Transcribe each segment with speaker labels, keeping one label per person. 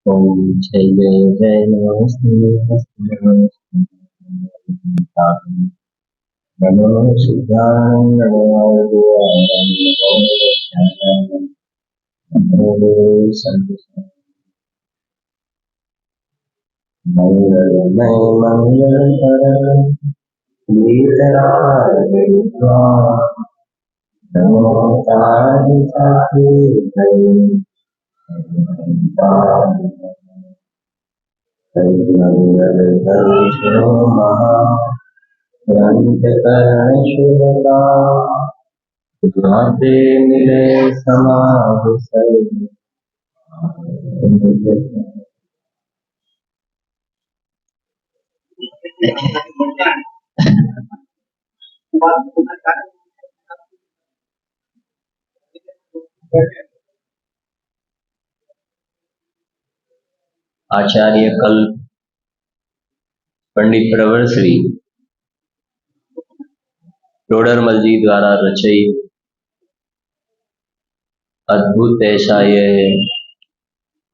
Speaker 1: ओम जय जय जय नमो सिद्धाय नमो मंगलमय मंगलकर नमो ताहि साधु मंगल धर्म महा ग्रंथ करण शुभता जाते मिले समाध सर्व आचार्य कल्प पंडित प्रवर श्री टोडरमल जी द्वारा रचित अद्भुत ऐसा यह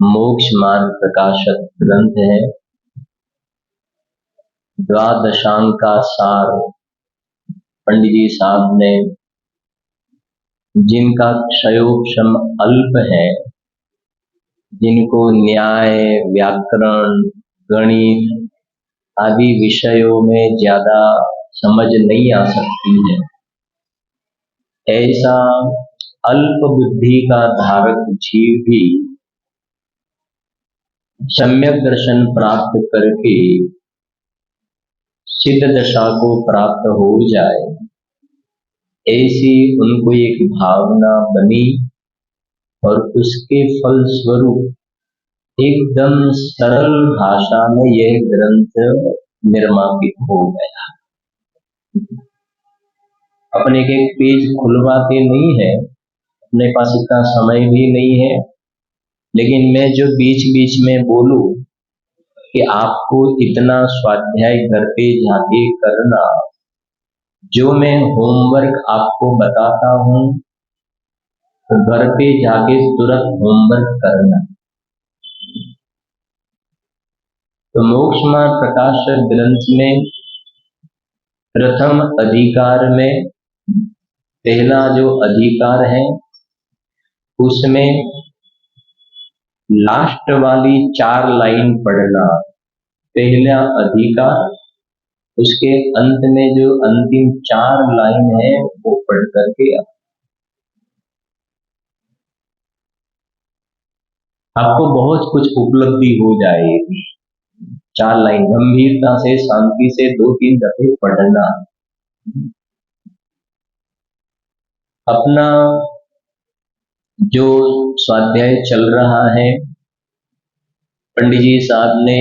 Speaker 1: मोक्ष मार्ग प्रकाशक ग्रंथ है। द्वादशांग का सार पंडित जी साहब ने, जिनका क्षयोक्षम अल्प है, जिनको न्याय, व्याकरण, गणित आदि विषयों में ज्यादा समझ नहीं आ सकती है, ऐसा अल्प बुद्धि का धारक जीव भी सम्यक दर्शन प्राप्त करके सिद्ध दशा को प्राप्त हो जाए, ऐसी उनको एक भावना बनी और उसके फल स्वरूप एकदम सरल भाषा में यह ग्रंथ निर्मापित हो गया। अपने एक पेज खुलवाते नहीं है, अपने पास इतना समय भी नहीं है, लेकिन मैं जो बीच बीच में बोलूं कि आपको इतना स्वाध्याय घर पे जाके करना, जो मैं होमवर्क आपको बताता हूं तो घर पे जाके तुरंत होमवर्क करना। तो मोक्ष मार्ग प्रकाशक ग्रंथ में प्रथम अधिकार में पहला जो अधिकार है, उसमें लास्ट वाली 4 लाइन पढ़ना पहला अधिकार, उसके अंत में जो अंतिम 4 लाइन है वो पढ़ करके आपको बहुत कुछ उपलब्धि हो जाएगी। 4 लाइन गंभीरता से, शांति से 2-3 दफे पढ़ना। अपना जो स्वाध्याय चल रहा है, पंडित जी साहब ने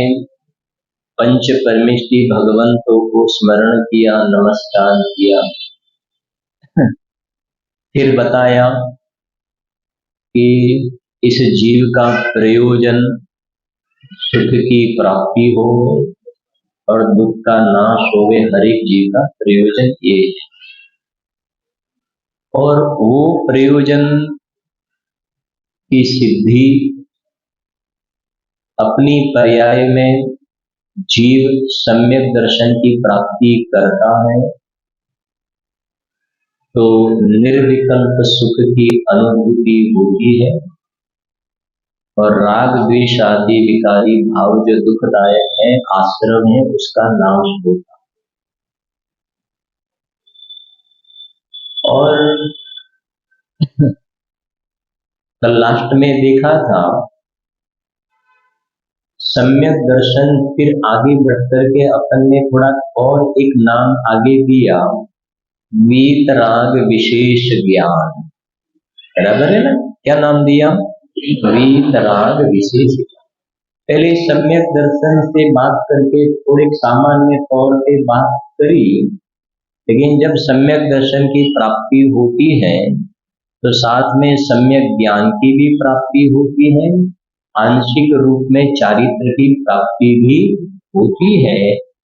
Speaker 1: पंच परमेष्टि भगवंतों को स्मरण किया, नमस्कार किया, फिर बताया कि इस जीव का प्रयोजन सुख की प्राप्ति हो और दुख का नाश होवे, हर एक जीव का प्रयोजन ये है। और वो प्रयोजन की सिद्धि अपनी पर्याय में जीव सम्यक दर्शन की प्राप्ति करता है तो निर्विकल्प सुख की अनुभूति होती है और राग द्वेष आदि विकारी भाव जो दुखदायक है, आश्रम है, उसका नाश होता है। और कल लास्ट में देखा था सम्यक दर्शन, फिर आगे बढ़ करके अपन ने थोड़ा और एक नाम आगे दिया, वीतराग विशेष ज्ञान। बराबर है ना? क्या नाम दिया? वीतराग विशेष ज्ञान। पहले सम्यक दर्शन से बात करके थोड़े सामान्य तौर पे बात करी, लेकिन जब सम्यक दर्शन की प्राप्ति होती है तो साथ में सम्यक ज्ञान की भी प्राप्ति होती है, आंशिक रूप में चारित्र की प्राप्ति भी होती है,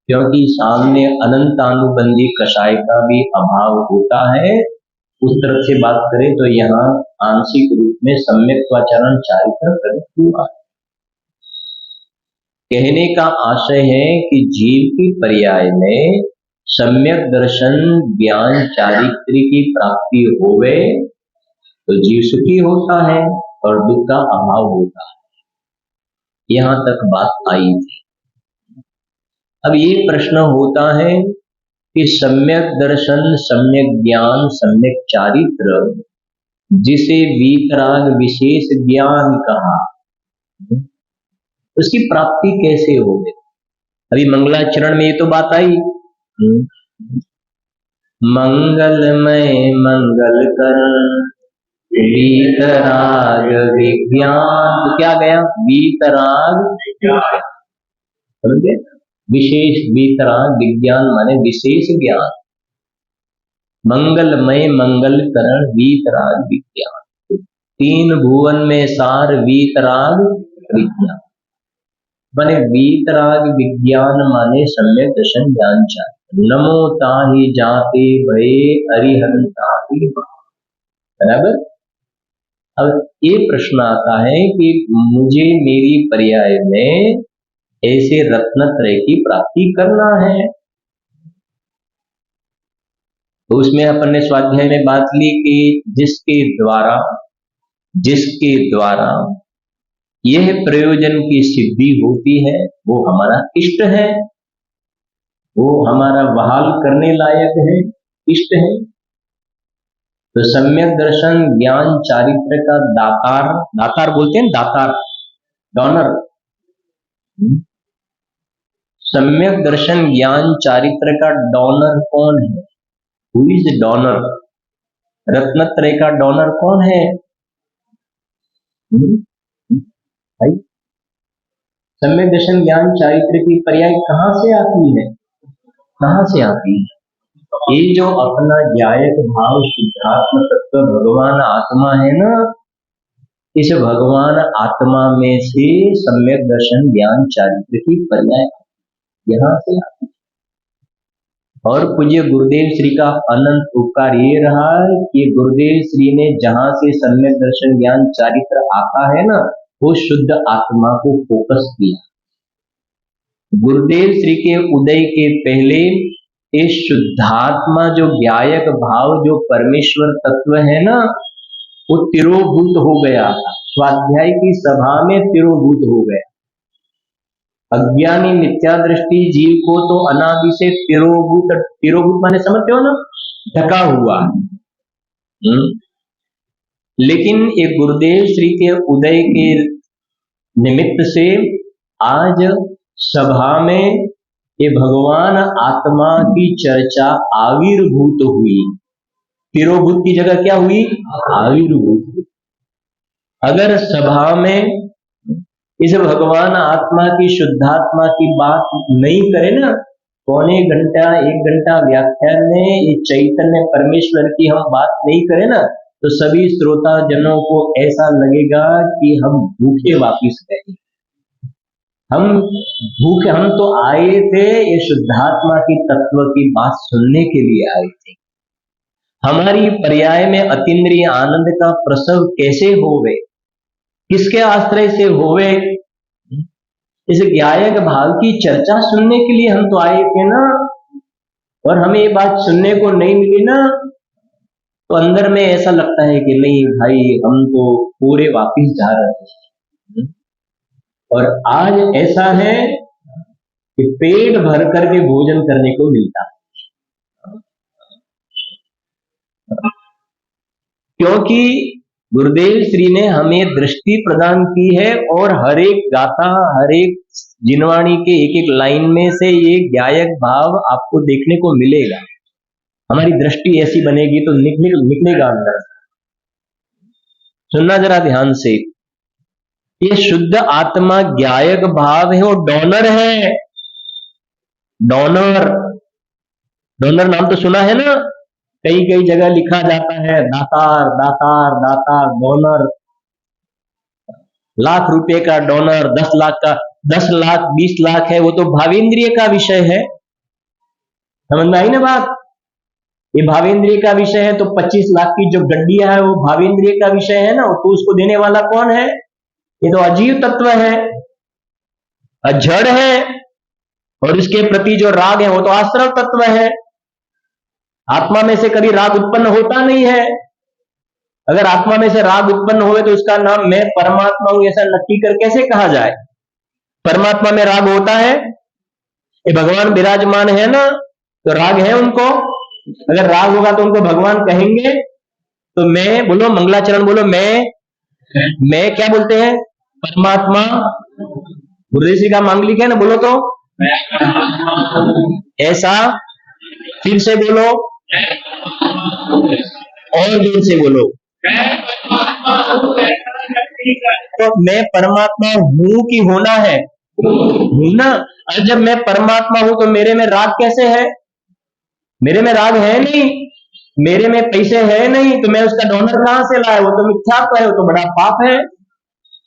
Speaker 1: क्योंकि सामने अनंतानुबंधी कषाय का भी अभाव होता है। उस तरफ से बात करें तो यहाँ आंशिक रूप में सम्यक्त्वाचरण चारित्र प्रकट हुआ है। कहने का आशय है कि जीव की पर्याय में सम्यक दर्शन ज्ञान चारित्र्य की प्राप्ति होवे तो जीव सुखी होता है और दुख का अभाव होता है। यहां तक बात आई थी। अब ये प्रश्न होता है कि सम्यक दर्शन, सम्यक ज्ञान, सम्यक चारित्र, जिसे वीतराग विशेष ज्ञान कहा, उसकी प्राप्ति कैसे होगी? अभी मंगलाचरण में ये तो बात आई, मंगलमय मंगल कर वीतराग विज्ञान, तो क्या गया? वीतराग समझे? विशेष वीतराग विज्ञान माने विशेष ज्ञान। मंगलमय मंगल करण वीतराग विज्ञान, तीन भुवन में सार वीतराग विज्ञान माने वीतराग विज्ञान माने सम्यक दर्शन ज्ञान चाहिए। नमो ताहि जाते भये अरिहंताहि, बराबर। अब ये प्रश्न आता है कि मुझे मेरी पर्याय में ऐसे रत्नत्रय की प्राप्ति करना है, तो उसमें अपन ने स्वाध्याय में बात ली कि जिसके द्वारा यह प्रयोजन की सिद्धि होती है वो हमारा इष्ट है, वो हमारा बहाल करने लायक है, इष्ट है। तो सम्यक दर्शन ज्ञान चारित्र का दातार बोलते हैं, दातार, डोनर। सम्यक दर्शन ज्ञान चारित्र का डोनर कौन है? Who is donor? रत्नत्रय का डोनर कौन है? भाई, सम्यक दर्शन ज्ञान चारित्र की पर्याय कहां से आती है? कहां से आती है? ये जो अपना ज्ञायक भाव शुद्धात्म तत्व भगवान आत्मा है ना, इस भगवान आत्मा में से सम्यक दर्शन ज्ञान चारित्र की पर्याय यहां से आती है। और पूज्य गुरुदेव श्री का अनंत उपकार ये रहा कि गुरुदेव श्री ने जहां से सम्यक दर्शन ज्ञान चारित्र आता है ना, वो शुद्ध आत्मा को फोकस किया। गुरुदेव श्री के उदय के पहले इस शुद्धात्मा जो ज्ञायक भाव जो परमेश्वर तत्व है ना, वो तिरोभूत हो गया था। स्वाध्याय की सभा में तिरोभूत हो गया। अज्ञानी मिथ्या दृष्टि जीव को तो अनादि से तिरोभूत माने समझते हो ना, ढका हुआ। लेकिन एक गुरुदेव श्री के उदय के निमित्त से आज सभा में ये भगवान आत्मा की चर्चा आविर्भूत हुई। तिरोभूत की जगह क्या हुई? आविर्भूत हुई। अगर सभा में इस भगवान आत्मा की शुद्धात्मा की बात नहीं करे ना, पौने घंटा 1 घंटा व्याख्यान में ये चैतन्य परमेश्वर की हम बात नहीं करें ना, तो सभी श्रोता जनों को ऐसा लगेगा कि हम भूखे वापिस गए। हम तो आए थे ये शुद्धात्मा की तत्व की बात सुनने के लिए आए थे। हमारी पर्याय में अतीन्द्रिय आनंद का प्रसव कैसे होवे, किसके आश्रय से होवे, इस ज्ञायक भाव की चर्चा सुनने के लिए हम तो आए थे ना। और हमें ये बात सुनने को नहीं मिली ना, तो अंदर में ऐसा लगता है कि नहीं भाई, हम तो पूरे वापिस जा रहे हैं। और आज ऐसा है कि पेट भर करके भोजन करने को मिलता है, क्योंकि गुरुदेव श्री ने हमें दृष्टि प्रदान की है। और हर एक गाथा, हर एक जिनवाणी के एक एक लाइन में से ये ज्ञायक भाव आपको देखने को मिलेगा। हमारी दृष्टि ऐसी बनेगी तो निकलेगा अंदर। सुनना जरा ध्यान से, ये शुद्ध आत्मा ज्ञायक भाव है, वो डोनर है। डोनर नाम तो सुना है ना, कई जगह लिखा जाता है दातार दातार दातार, डोनर। लाख रुपए का डोनर, 10 लाख का, 10 लाख 20 लाख है, वो तो भावेंद्रिय का विषय है। समझ में आई ना बात? ये भावेंद्रिय का विषय है, तो 25 लाख की जो गड्डिया है वो भावेंद्रिय का विषय है ना, तो उसको देने वाला कौन है? ये तो अजीव तत्व है। जड़ है, और इसके प्रति जो राग है वो तो आश्रव तत्व है। आत्मा में से कभी राग उत्पन्न होता नहीं है। अगर आत्मा में से राग उत्पन्न हुए तो उसका नाम मैं परमात्मा हूं ऐसा नक्की कर कैसे कहा जाए? परमात्मा में राग होता है? ये भगवान विराजमान है ना, तो राग है उनको। अगर राग होगा तो उनको भगवान कहेंगे। तो मैं बोलो, मंगलाचरण बोलो, मैं क्या बोलते हैं? परमात्मा। गुरुदेव जी का मांगलिक है ना, बोलो तो ऐसा। फिर से बोलो, और जोर से बोलो। तो मैं परमात्मा हूं कि होना है? हूं ना। और जब मैं परमात्मा हूं तो मेरे में राग कैसे है? मेरे में राग है नहीं, मेरे में पैसे है नहीं, तो मैं उसका डोनर कहां से लाया? वो तो मिथ्यात्व है, वो तो बड़ा पाप है,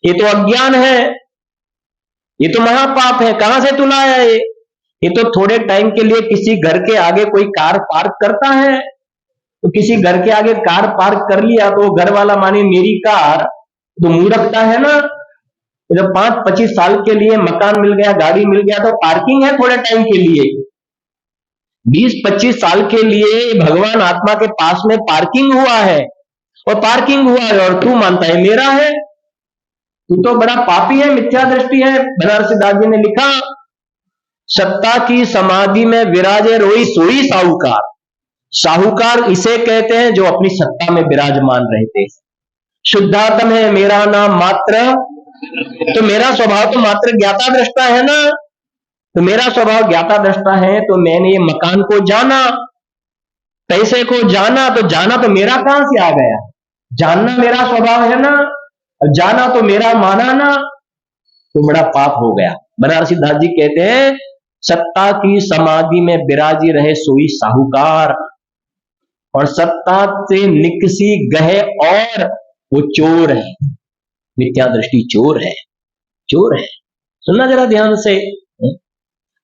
Speaker 1: ये तो अज्ञान है, ये तो महापाप है। कहां से तू लाया ये तो थोड़े टाइम के लिए किसी घर के आगे कोई कार पार्क करता है, तो किसी घर के आगे कार पार्क कर लिया तो घर वाला माने मेरी कार, तो मूर्खता है ना। जब 5-25 साल के लिए मकान मिल गया, गाड़ी मिल गया, तो पार्किंग है थोड़े टाइम के लिए। 20-25 साल के लिए भगवान आत्मा के पास में पार्किंग हुआ है, और पार्किंग हुआ है और तू मानता है मेरा है। तू तो बड़ा पापी है, मिथ्या दृष्टि है। बनारसी दास जी ने लिखा, सत्ता की समाधि में विराजे रोई सोई साहूकार। साहूकार इसे कहते हैं जो अपनी सत्ता में विराजमान रहते। शुद्धात्म है मेरा नाम मात्र, तो मेरा स्वभाव तो मात्र ज्ञाता दृष्टा है ना। तो मेरा स्वभाव ज्ञाता दृष्टा है, तो मैंने ये मकान को जाना, पैसे को जाना, तो जाना तो मेरा कहां से आ गया? जानना मेरा स्वभाव है ना, जाना तो मेरा माना ना, तो बड़ा पाप हो गया। बनारसी दास जी कहते हैं, सत्ता की समाधि में विराजी रहे सोई साहूकार, और सत्ता से निकसी गहे और वो चोर है। मिथ्या दृष्टि चोर है, चोर है। सुनना जरा ध्यान से।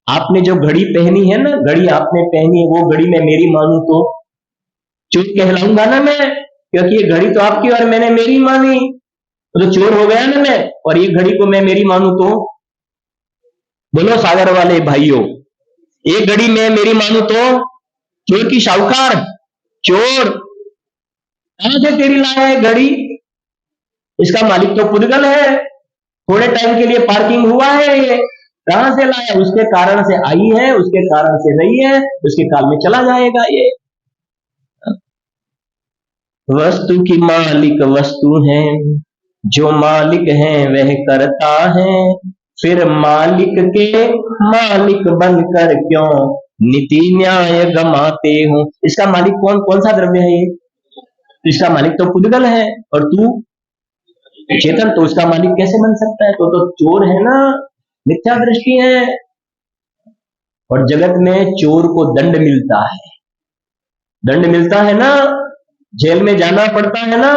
Speaker 1: आपने जो घड़ी पहनी है ना, घड़ी आपने पहनी है, वो घड़ी मैं मेरी मानू तो चोर कहलाऊंगा ना मैं, क्योंकि ये घड़ी तो आपकी और मैंने मेरी मानी, तो चोर हो गया ना मैं। और ये घड़ी को मैं मेरी मानू तो, बोलो सागर वाले भाइयों, एक घड़ी मैं मेरी मानू तो चोर की साहूकार, चोर। कहां से तेरी लाया है घड़ी? इसका मालिक तो पुद्गल है, थोड़े टाइम के लिए पार्किंग हुआ है, ये कहां से लाया? उसके कारण से आई है, उसके कारण से रही है, उसके काल में चला जाएगा ये। वस्तु की मालिक वस्तु है, जो मालिक है वह करता है, फिर मालिक के मालिक बनकर क्यों नीति न्याय गमाते हो। इसका मालिक कौन कौन सा द्रव्य है ये? इसका मालिक तो पुद्गल है, और तू चेतन, तो उसका मालिक कैसे बन सकता है? तो चोर है ना, मिथ्या दृष्टि है। और जगत में चोर को दंड मिलता है, दंड मिलता है ना, जेल में जाना पड़ता है ना।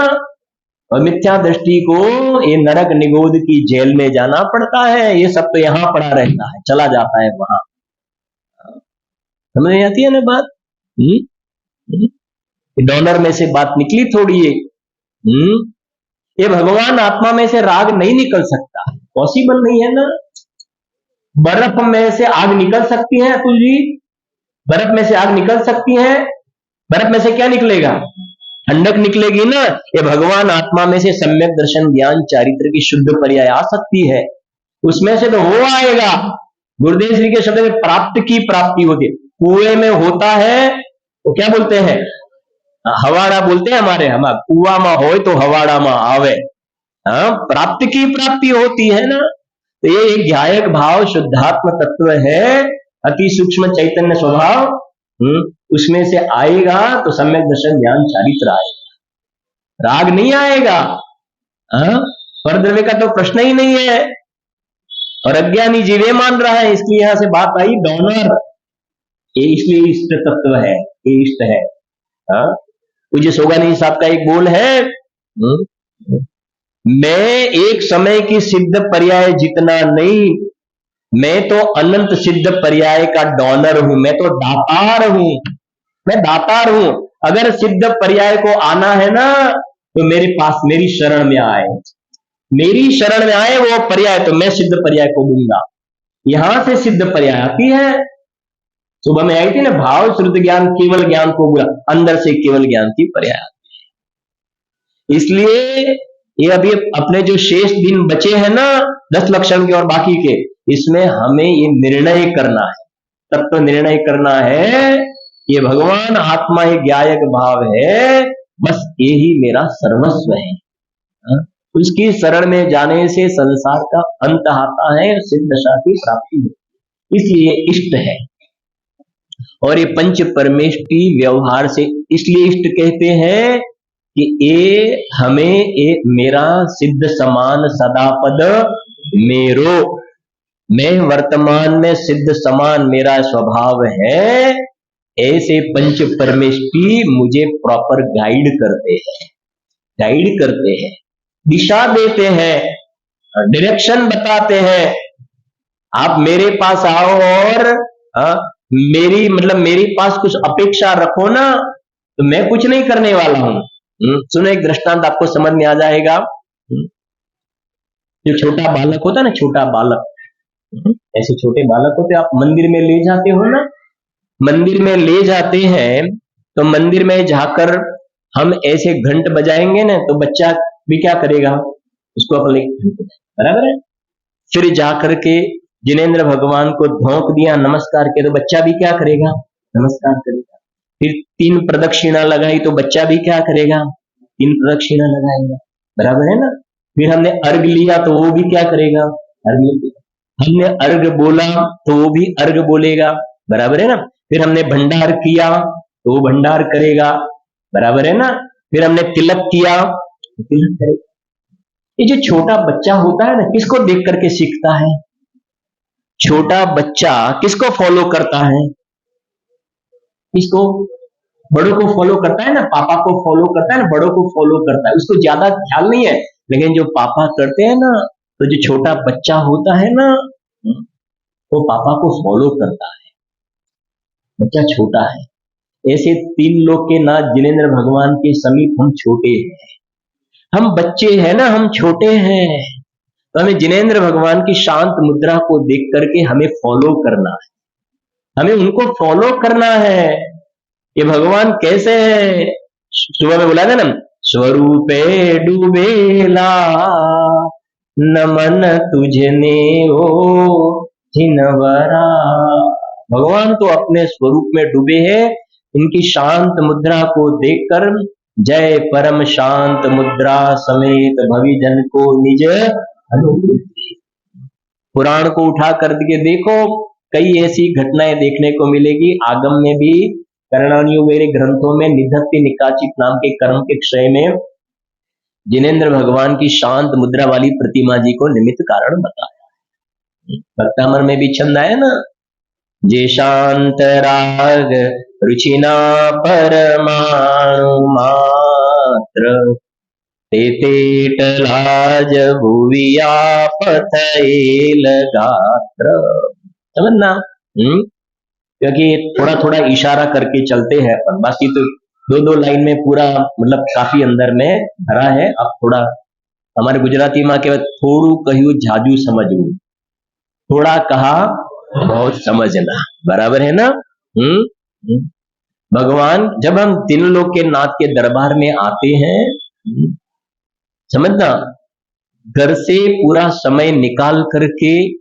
Speaker 1: और मिथ्या दृष्टि को ये नरक निगोद की जेल में जाना पड़ता है। ये सब तो यहां पड़ा रहता है, चला जाता है वहां। समझ आती है ना बात? डॉलर में से बात निकली थोड़ी है। ये भगवान आत्मा में से राग नहीं निकल सकता, पॉसिबल नहीं है ना। बर्फ में से आग निकल सकती है अतुल जी? बर्फ में से आग निकल सकती है? बर्फ में से क्या निकलेगा? ठंडक निकलेगी ना। ये भगवान आत्मा में से सम्यक दर्शन ज्ञान चारित्र की शुद्ध पर्याय आ सकती है, उसमें से तो वो आएगा। गुरुदेव श्री के शब्द में प्राप्त की प्राप्ति होती है। कुएं में होता है वो क्या बोलते हैं? हवाड़ा बोलते हैं हमारे, हम कुआ में हो तो हवाड़ा में आवे। हाँ, प्राप्त की प्राप्ति होती है ना। तो ये एक ध्यायक भाव शुद्धात्म तत्व है, अति सूक्ष्म चैतन्य स्वभाव, उसमें से आएगा तो सम्यक दर्शन ज्ञान चारित्र आएगा, राग नहीं आएगा। परद्रव्य का तो प्रश्न ही नहीं है। और अज्ञानी जीवे मान रहा है, इसलिए यहां से बात आई डोनर, ये इसलिए इष्ट तत्व है, ये इष्ट है। पूज्य सोगानी साहब का एक बोल है, मैं एक समय की सिद्ध पर्याय जितना नहीं, मैं तो अनंत सिद्ध पर्याय का डोनर हूं, मैं तो दातार हूं, मैं दातार हूं। अगर सिद्ध पर्याय को आना है ना, तो मेरे पास मेरी शरण में आए, मेरी शरण में आए वो पर्याय, तो मैं सिद्ध पर्याय को दूंगा। यहां से सिद्ध पर्याय आती है। सुबह में आई थी ना, भाव श्रुत ज्ञान केवल ज्ञान को बुला, अंदर से केवल ज्ञान की पर्याय। इसलिए ये अभी अपने जो शेष दिन बचे हैं ना 10 लक्षण के और बाकी के, इसमें हमें ये निर्णय करना है, तब तो निर्णय करना है ये भगवान आत्मा ही ज्ञायक भाव है, बस यही मेरा सर्वस्व है। उसकी शरण में जाने से संसार का अंत आता है, सिद्ध दशा की प्राप्ति है, इसलिए इष्ट है। और ये पंच परमेष्टि व्यवहार से इसलिए इष्ट कहते हैं कि ये हमें मेरा सिद्ध समान सदा पद मेरो, मैं वर्तमान में सिद्ध समान मेरा स्वभाव है, ऐसे पंच परमेष्टि मुझे प्रॉपर गाइड करते हैं, दिशा देते हैं, डायरेक्शन बताते हैं। आप मेरे पास आओ और मेरी पास कुछ अपेक्षा रखो ना, तो मैं कुछ नहीं करने वाला हूं। सुनो एक दृष्टांत आपको समझ में आ जाएगा। जो छोटा बालक होता है ना, छोटा बालक, ऐसे छोटे बालक होते आप मंदिर में ले जाते हो ना, मंदिर में ले जाते हैं तो मंदिर में जाकर हम ऐसे घंट बजाएंगे ना, तो बच्चा भी क्या करेगा, उसको अपने बराबर है। फिर जाकर के जिनेंद्र भगवान को धोख दिया, नमस्कार किया, तो बच्चा भी क्या करेगा, नमस्कार करेगा। फिर 3 प्रदक्षिणा लगाई तो बच्चा भी क्या करेगा, 3 प्रदक्षिणा लगाएगा, बराबर है ना। फिर हमने अर्घ लिया तो वो भी क्या करेगा, अर्घ लेगा। हमने अर्घ बोला तो वो भी अर्घ बोलेगा, बराबर है ना। फिर हमने भंडार किया तो वो भंडार करेगा, बराबर है ना। फिर हमने तिलक किया तो तिलक करेगा। ये जो छोटा बच्चा होता है ना, किसको देख करके सीखता है, छोटा बच्चा किसको फॉलो करता है, किसको, बड़ों को फॉलो करता है ना, पापा को फॉलो करता है ना, बड़ों को फॉलो करता है, उसको ज्यादा ख्याल नहीं है। लेकिन जो पापा करते हैं ना, तो जो छोटा बच्चा होता है ना, वो पापा को फॉलो करता है, बच्चा छोटा है। ऐसे 3 लोग के नाथ जिनेंद्र भगवान के समीप हम छोटे हैं, हम बच्चे हैं ना, हम छोटे हैं, तो हमें जिनेंद्र भगवान की शांत मुद्रा को देख करके हमें फॉलो करना है, हमें उनको फॉलो करना है। ये भगवान कैसे है, सुबह में बोला था ना, स्वरूपे डूबेला नमन तुझने ओ जिनवरा। भगवान तो अपने स्वरूप में डूबे हैं, इनकी शांत मुद्रा को देखकर जय परम शांत मुद्रा समेत भविजन को निज अनुभूति। पुराण को उठा कर के देखो, कई ऐसी घटनाएं देखने को मिलेगी। आगम में भी करणानियों मेरे ग्रंथों में निधत्ति निकाचित नाम के कर्म के क्षय में जिनेंद्र भगवान की शांत मुद्रा वाली प्रतिमा जी को निमित्त कारण बताया। भक्तामर में भी छंद आया ना, जे शांत राग रुचिना परमाणु मात्र ते टलाज भुविया पथेल गात्र। समझना, क्योंकि थोड़ा थोड़ा इशारा करके चलते हैं, और बाकी तो 2-2 लाइन में पूरा मतलब काफी अंदर में भरा है। अब थोड़ा हमारे गुजराती माँ के थोड़ू कहू झाजू समझू, थोड़ा कहा बहुत समझना, बराबर है ना। भगवान जब हम 3 लोग के नाथ के दरबार में आते हैं, समझना, घर से पूरा समय निकाल करके,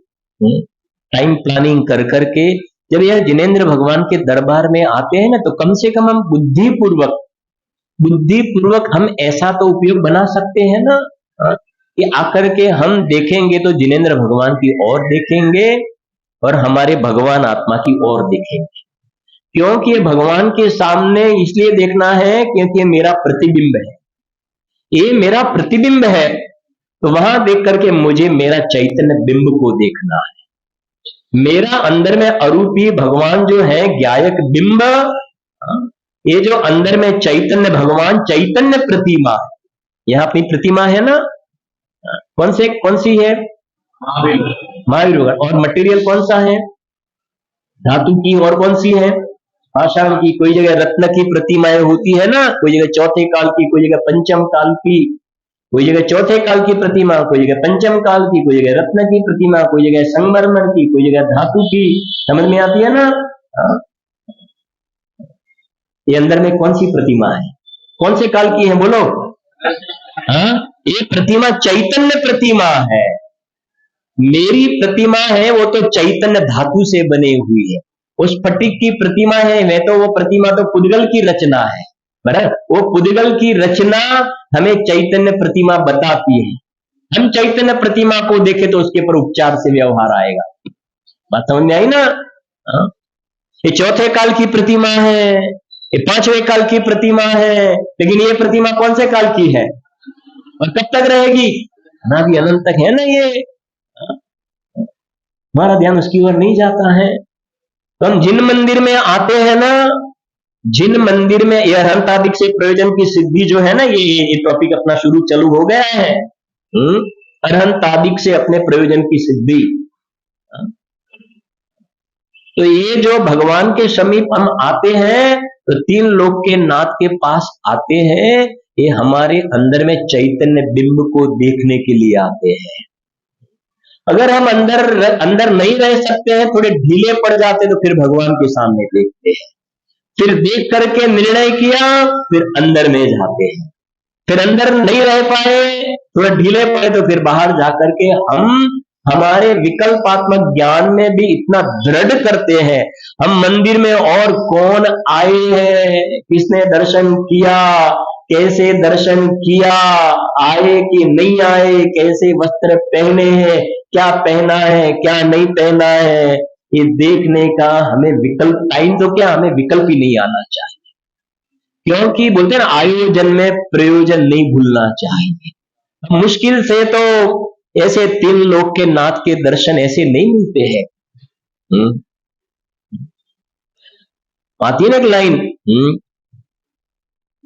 Speaker 1: टाइम प्लानिंग कर करके जब यह जिनेंद्र भगवान के दरबार में आते हैं ना, तो कम से कम हम बुद्धिपूर्वक हम ऐसा तो उपयोग बना सकते हैं ना कि आकर के हम देखेंगे तो जिनेंद्र भगवान की ओर देखेंगे और हमारे भगवान आत्मा की ओर देखेंगे। क्योंकि ये भगवान के सामने इसलिए देखना है क्योंकि ये मेरा प्रतिबिंब है, ये मेरा प्रतिबिंब है, तो वहां देख करके मुझे मेरा चैतन्य बिंब को देखना है। मेरा अंदर में अरूपी भगवान जो है ज्ञायक बिंब, ये जो अंदर में चैतन्य भगवान चैतन्य प्रतिमा, यह अपनी प्रतिमा है ना, कौन सी है, महावीर। और मटेरियल कौन सा है, धातु की। और कौन सी है, पाषाण की। कोई जगह रत्न की प्रतिमाएं होती है ना, कोई जगह चौथे काल की, कोई जगह पंचम काल की। कोई जगह चौथे काल की प्रतिमा, कोई जगह पंचम काल की, कोई जगह रत्न की प्रतिमा, कोई जगह संगमरमर की, कोई जगह धातु की। समझ में आती है ना? हाँ? ये अंदर में कौन सी प्रतिमा है, कौन से काल की है बोलो? हाँ? ये प्रतिमा चैतन्य प्रतिमा है। मेरी प्रतिमा है वो तो चैतन्य धातु से बनी हुई है। उस स्फटिक की प्रतिमा है, मैं तो वो प्रतिमा तो पुद्गल की रचना है, बराबर। वो पुद्गल की रचना हमें चैतन्य प्रतिमा बताती है। हम चैतन्य प्रतिमा को देखे तो उसके ऊपर उपचार से व्यवहार आएगा। बात समझ में आई ना? हाँ? ये चौथे काल की प्रतिमा है, ये पांचवें काल की प्रतिमा है, लेकिन ये प्रतिमा कौन से काल की है और कब तक रहेगी? अनादि अनंत तक है ना ये। हमारा ध्यान उसकी ओर नहीं जाता है। तो हम जिन मंदिर में आते हैं ना, जिन मंदिर में यह अरहंतादिक से प्रयोजन की सिद्धि जो है ना, ये टॉपिक अपना शुरू चालू हो गया है। अरहंतादिक से अपने प्रयोजन की सिद्धि। तो ये जो भगवान के समीप हम आते हैं तो तीन लोक के नाथ के पास आते हैं, ये हमारे अंदर में चैतन्य बिंब को देखने के लिए आते हैं। अगर हम अंदर नहीं रह सकते हैं, थोड़े ढीले पड़ जाते तो फिर भगवान के सामने देखते हैं, फिर देख करके निर्णय किया, फिर अंदर में जाते हैं। फिर अंदर नहीं रह पाए, थोड़ा ढीले पड़े तो फिर बाहर जाकर के हम हमारे विकल्पात्मक ज्ञान में भी इतना दृढ़ करते हैं। हम मंदिर में और कौन आए हैं, किसने दर्शन किया, कैसे दर्शन किया, आए कि नहीं आए, कैसे वस्त्र पहने हैं, क्या पहना है क्या नहीं पहना है, ये देखने का हमें विकल्प, टाइम तो क्या, हमें विकल्प ही नहीं आना चाहिए। क्योंकि बोलते हैं ना, आयोजन में प्रयोजन नहीं भूलना चाहिए। मुश्किल से तो ऐसे तीन लोक के नाथ के दर्शन ऐसे नहीं मिलते हैं। आती है ना एक लाइन,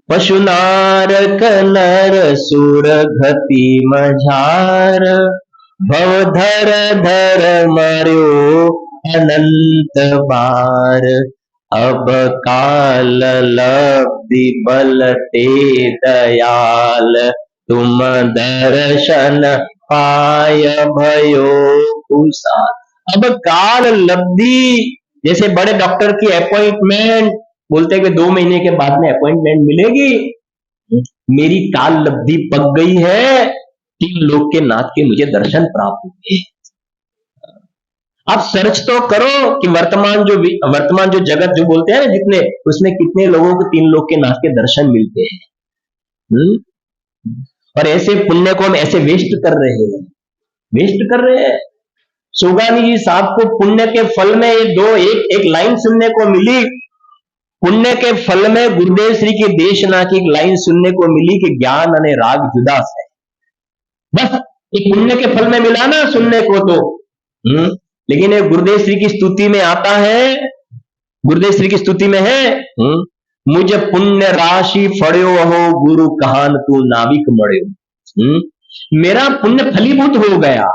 Speaker 1: पशु नार कनर सुर घति मझार, भव धर धर मर्यो अनंत बार, अब काल लब्धि बल ते दयाल, तुम दर्शन पाय भयो कुशाल। अब काल लब्धि, जैसे बड़े डॉक्टर की अपॉइंटमेंट, बोलते हैं कि 2 महीने के बाद में अपॉइंटमेंट मिलेगी, मेरी काल लब्धि पक गई है, तीन लोक के नाथ के मुझे दर्शन प्राप्त हुए। आप सर्च तो करो कि वर्तमान जो जगत जो बोलते हैं ना जितने, उसमें कितने लोगों को तीन लोक के नाथ के दर्शन मिलते हैं। और ऐसे पुण्य को हम ऐसे वेस्ट कर रहे हैं। सुगानी जी साहब को पुण्य के फल में एक लाइन सुनने को मिली, पुण्य के फल में गुरुदेव श्री की देशना की एक लाइन सुनने को मिली कि ज्ञान अने राग जुदा है। बस एक पुण्य के फल में मिला ना सुनने को तो। लेकिन एक गुरुदेव श्री की स्तुति में आता है, गुरुदेव श्री की स्तुति में है, मुझे पुण्य राशि फड़्यो हो गुरु कहान तू नाविक मड़्यो। मेरा पुण्य फलीभूत हो गया,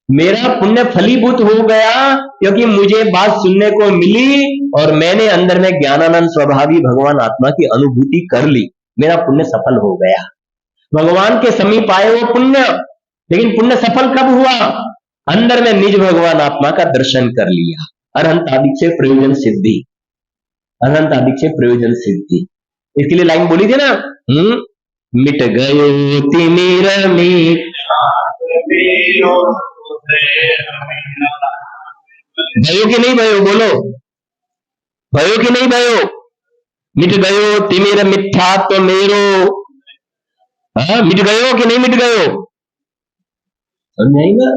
Speaker 1: मेरा पुण्य फलीभूत हो गया, क्योंकि मुझे बात सुनने को मिली और मैंने अंदर में ज्ञानानंद स्वभावी भगवान आत्मा की अनुभूति कर ली, मेरा पुण्य सफल हो गया। भगवान के समीप आए वो पुण्य, लेकिन पुण्य सफल कब हुआ? अंदर में निज भगवान आत्मा का दर्शन कर लिया। अरहंत आदि से प्रयोजन सिद्धि, अनंत आदि से प्रयोजन सिद्धि। इसके लिए लाइन बोली थी ना, मिट गयो तिमिर मीट, भयो कि नहीं भयो, बोलो भयो कि नहीं भयो? मिट गयो तिमिर मिथ्यात्व मेरो, मिट गयो कि नहीं मिट गयो? नहीं ना।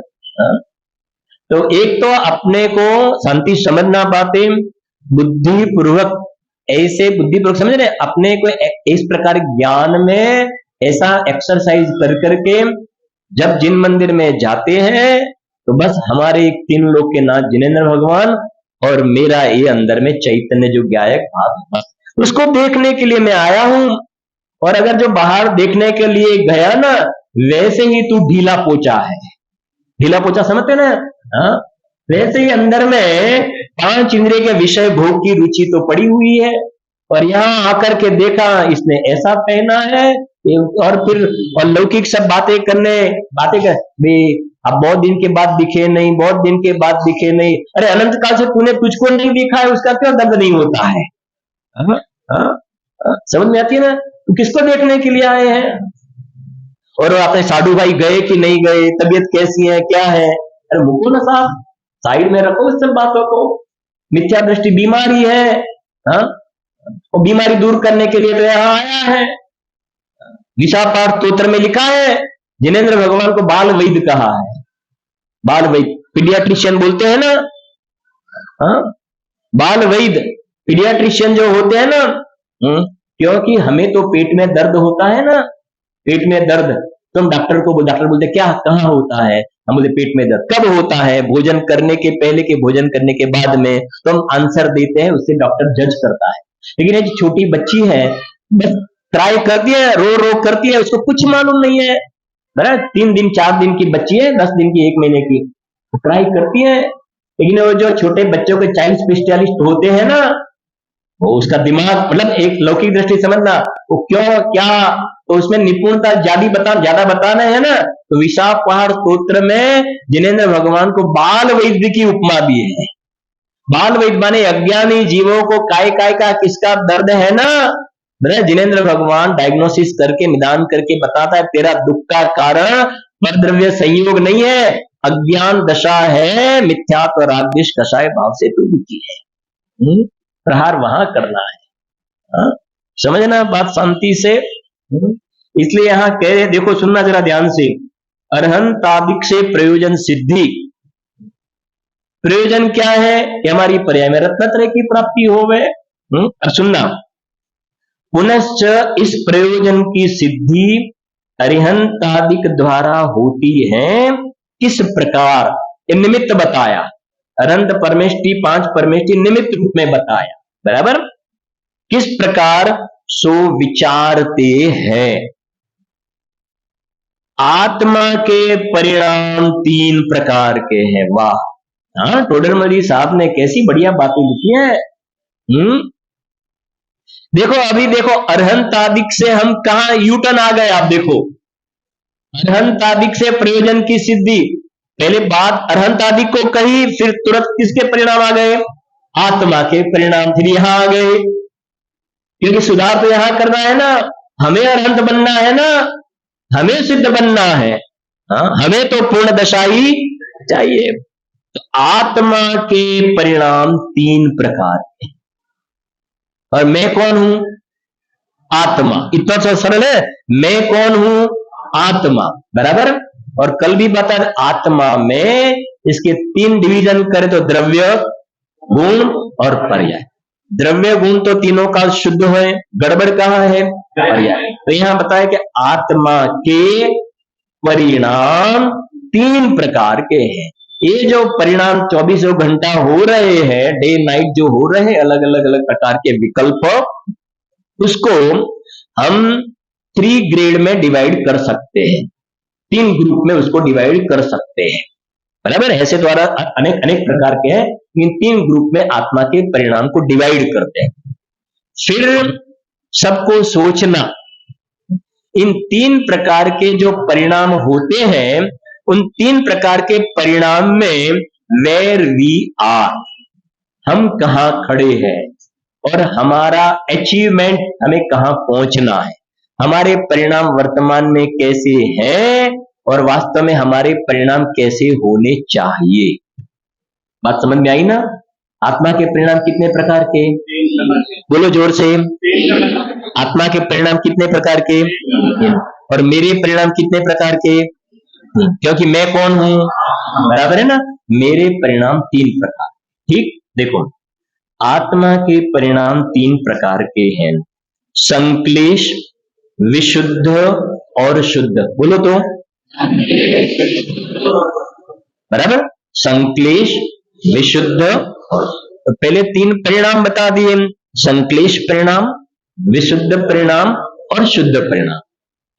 Speaker 1: तो एक तो अपने को शांति समझना पाते, बुद्धिपूर्वक समझ रहे, अपने को इस प्रकार ज्ञान में ऐसा एक्सरसाइज कर करके जब जिन मंदिर में जाते हैं तो बस हमारे तीन लोक के नाथ जिनेंद्र भगवान और मेरा ये अंदर में चैतन्य जो गायक भाव, उसको देखने के लिए मैं आया हूं। और अगर जो बाहर देखने के लिए गया ना, वैसे ही तू ढीला पोचा है। ढीला पोचा समझते ना? वैसे ही अंदर में 5 इंद्रिय के विषय भोग की रुचि तो पड़ी हुई है, और यहाँ आकर के देखा इसने ऐसा पहना है, और फिर और लौकिक सब बातें कर भी, अब बहुत दिन के बाद दिखे नहीं, बहुत दिन के बाद दिखे नहीं। अरे अनंत काल से तूने तुझको नहीं दिखा है, उसका क्यों दर्द नहीं होता है? हाँ, हाँ, समझ में आती है ना? तो किसको देखने के लिए आए हैं? और आपने साधु भाई गए कि नहीं गए, तबीयत कैसी है, क्या है? अरे मुको ना साहब, साइड में रखो इस सब बातों को। मिथ्या दृष्टि बीमारी है, हाँ, और बीमारी दूर करने के लिए तो यहाँ आया है। गीता पाठ स्तोत्र में लिखा है, जिनेंद्र भगवान को बाल वैद्य कहा है। बाल वैद्य, पीडियाट्रिशियन बोलते हैं ना, हाँ, बाल वैद्य पीडियाट्रिशियन जो होते हैं ना, क्योंकि हमें तो पेट में दर्द होता है ना, पेट में दर्द, तो हम डॉक्टर बोलते क्या, कहाँ होता है? हम बोलते पेट में दर्द। कब होता है? भोजन करने के पहले के भोजन करने के बाद में। तो हम आंसर देते हैं, उससे डॉक्टर जज करता है। लेकिन ये जो छोटी बच्ची है, बस ट्राई करती है, रो रो करती है, उसको कुछ मालूम नहीं है, बराबर। 3 दिन 4 दिन की बच्ची है, 10 दिन की, 1 महीने की, ट्राई करती है। लेकिन वो जो छोटे बच्चों के चाइल्ड स्पेशलिस्ट होते हैं ना, वो उसका दिमाग, मतलब एक लौकिक दृष्टि समझना, वो क्यों क्या, तो उसमें निपुणता ज्यादा बताना है ना। तो विशाख पहाड़ स्तोत्र में जिनेंद्र भगवान को बाल वैद्य की उपमा दी है। बाल वैद्य माने अज्ञानी जीवों को काय काय का किसका दर्द है ना, जिनेंद्र भगवान डायग्नोसिस करके, निदान करके बताता है, तेरा दुख का कारण परद्रव्य संयोग नहीं है, अज्ञान दशा है, मिथ्यात्व रागद्वेष कषाय भाव से तू दुखी है। प्रहार वहां करना है, हाँ? समझना बात शांति से। इसलिए यहां कह रहे, देखो सुनना जरा ध्यान से, अरहंतादिक से प्रयोजन सिद्धि। प्रयोजन क्या है कि हमारी पर्याय में रत्नत्रय की प्राप्ति हो गए। और सुनना, पुनश्च इस प्रयोजन की सिद्धि अरिहंतादिक द्वारा होती है। किस प्रकार? निमित्त बताया, अनंत परमेष्टि, 5 परमेष्टि निमित्त रूप में बताया, बराबर। किस प्रकार? सो विचारते हैं। आत्मा के परिणाम 3 प्रकार के हैं। वाह, हाँ, टोडरमल साहब ने कैसी बढ़िया बातें लिखी है। देखो अभी देखो, अरहंतादिक से हम कहा यूटर्न आ गए। आप देखो, अरहंतादिक से प्रयोजन की सिद्धि, पहले बात अरहंतादिक को कही, फिर तुरंत किसके परिणाम आ गए? आत्मा के परिणाम। फिर यहां आ गए, क्योंकि सुधार तो यहां करना है ना, हमें अरहंत बनना है ना, हमें सिद्ध बनना है, हाँ, हमें तो पूर्ण दशा ही चाहिए। तो आत्मा के परिणाम 3 प्रकार के, और मैं कौन हूं? आत्मा। इतना सा सरल है, मैं कौन हूं? आत्मा, बराबर। और कल भी बता, आत्मा में इसके 3 डिवीजन करें तो द्रव्य, गुण और पर्याय। द्रव्य गुण तो तीनों का शुद्ध है, गड़बड़ कहां है? पर्याय। तो यहां बताया कि आत्मा के परिणाम 3 प्रकार के हैं। ये जो परिणाम 24 घंटा हो रहे हैं, डे नाइट जो हो रहे हैं, अलग अलग प्रकार के विकल्प, उसको हम 3 ग्रेड में डिवाइड कर सकते हैं, 3 ग्रुप में उसको डिवाइड कर सकते हैं, बराबर। ऐसे द्वारा अनेक अनेक प्रकार के हैं, इन 3 ग्रुप में आत्मा के परिणाम को डिवाइड करते हैं। फिर सबको सोचना, इन 3 प्रकार के जो परिणाम होते हैं, उन 3 प्रकार के परिणाम में वेयर वी आर, हम कहां खड़े हैं, और हमारा अचीवमेंट, हमें कहां पहुंचना है, हमारे परिणाम वर्तमान में कैसे हैं, और वास्तव में हमारे परिणाम कैसे होने चाहिए। बात समझ में आई ना? आत्मा के परिणाम कितने प्रकार के? बोलो जोर से। आत्मा के परिणाम कितने प्रकार के? और मेरे परिणाम कितने प्रकार के? क्योंकि मैं कौन हूं, बराबर है ना। मेरे परिणाम 3 प्रकार। ठीक, देखो, आत्मा के परिणाम 3 प्रकार के हैं, संक्लेश, विशुद्ध और शुद्ध। बोलो तो, बराबर। संक्लेश, विशुद्ध और, तो पहले 3 परिणाम बता दिए, संक्लेश परिणाम, विशुद्ध परिणाम और शुद्ध परिणाम।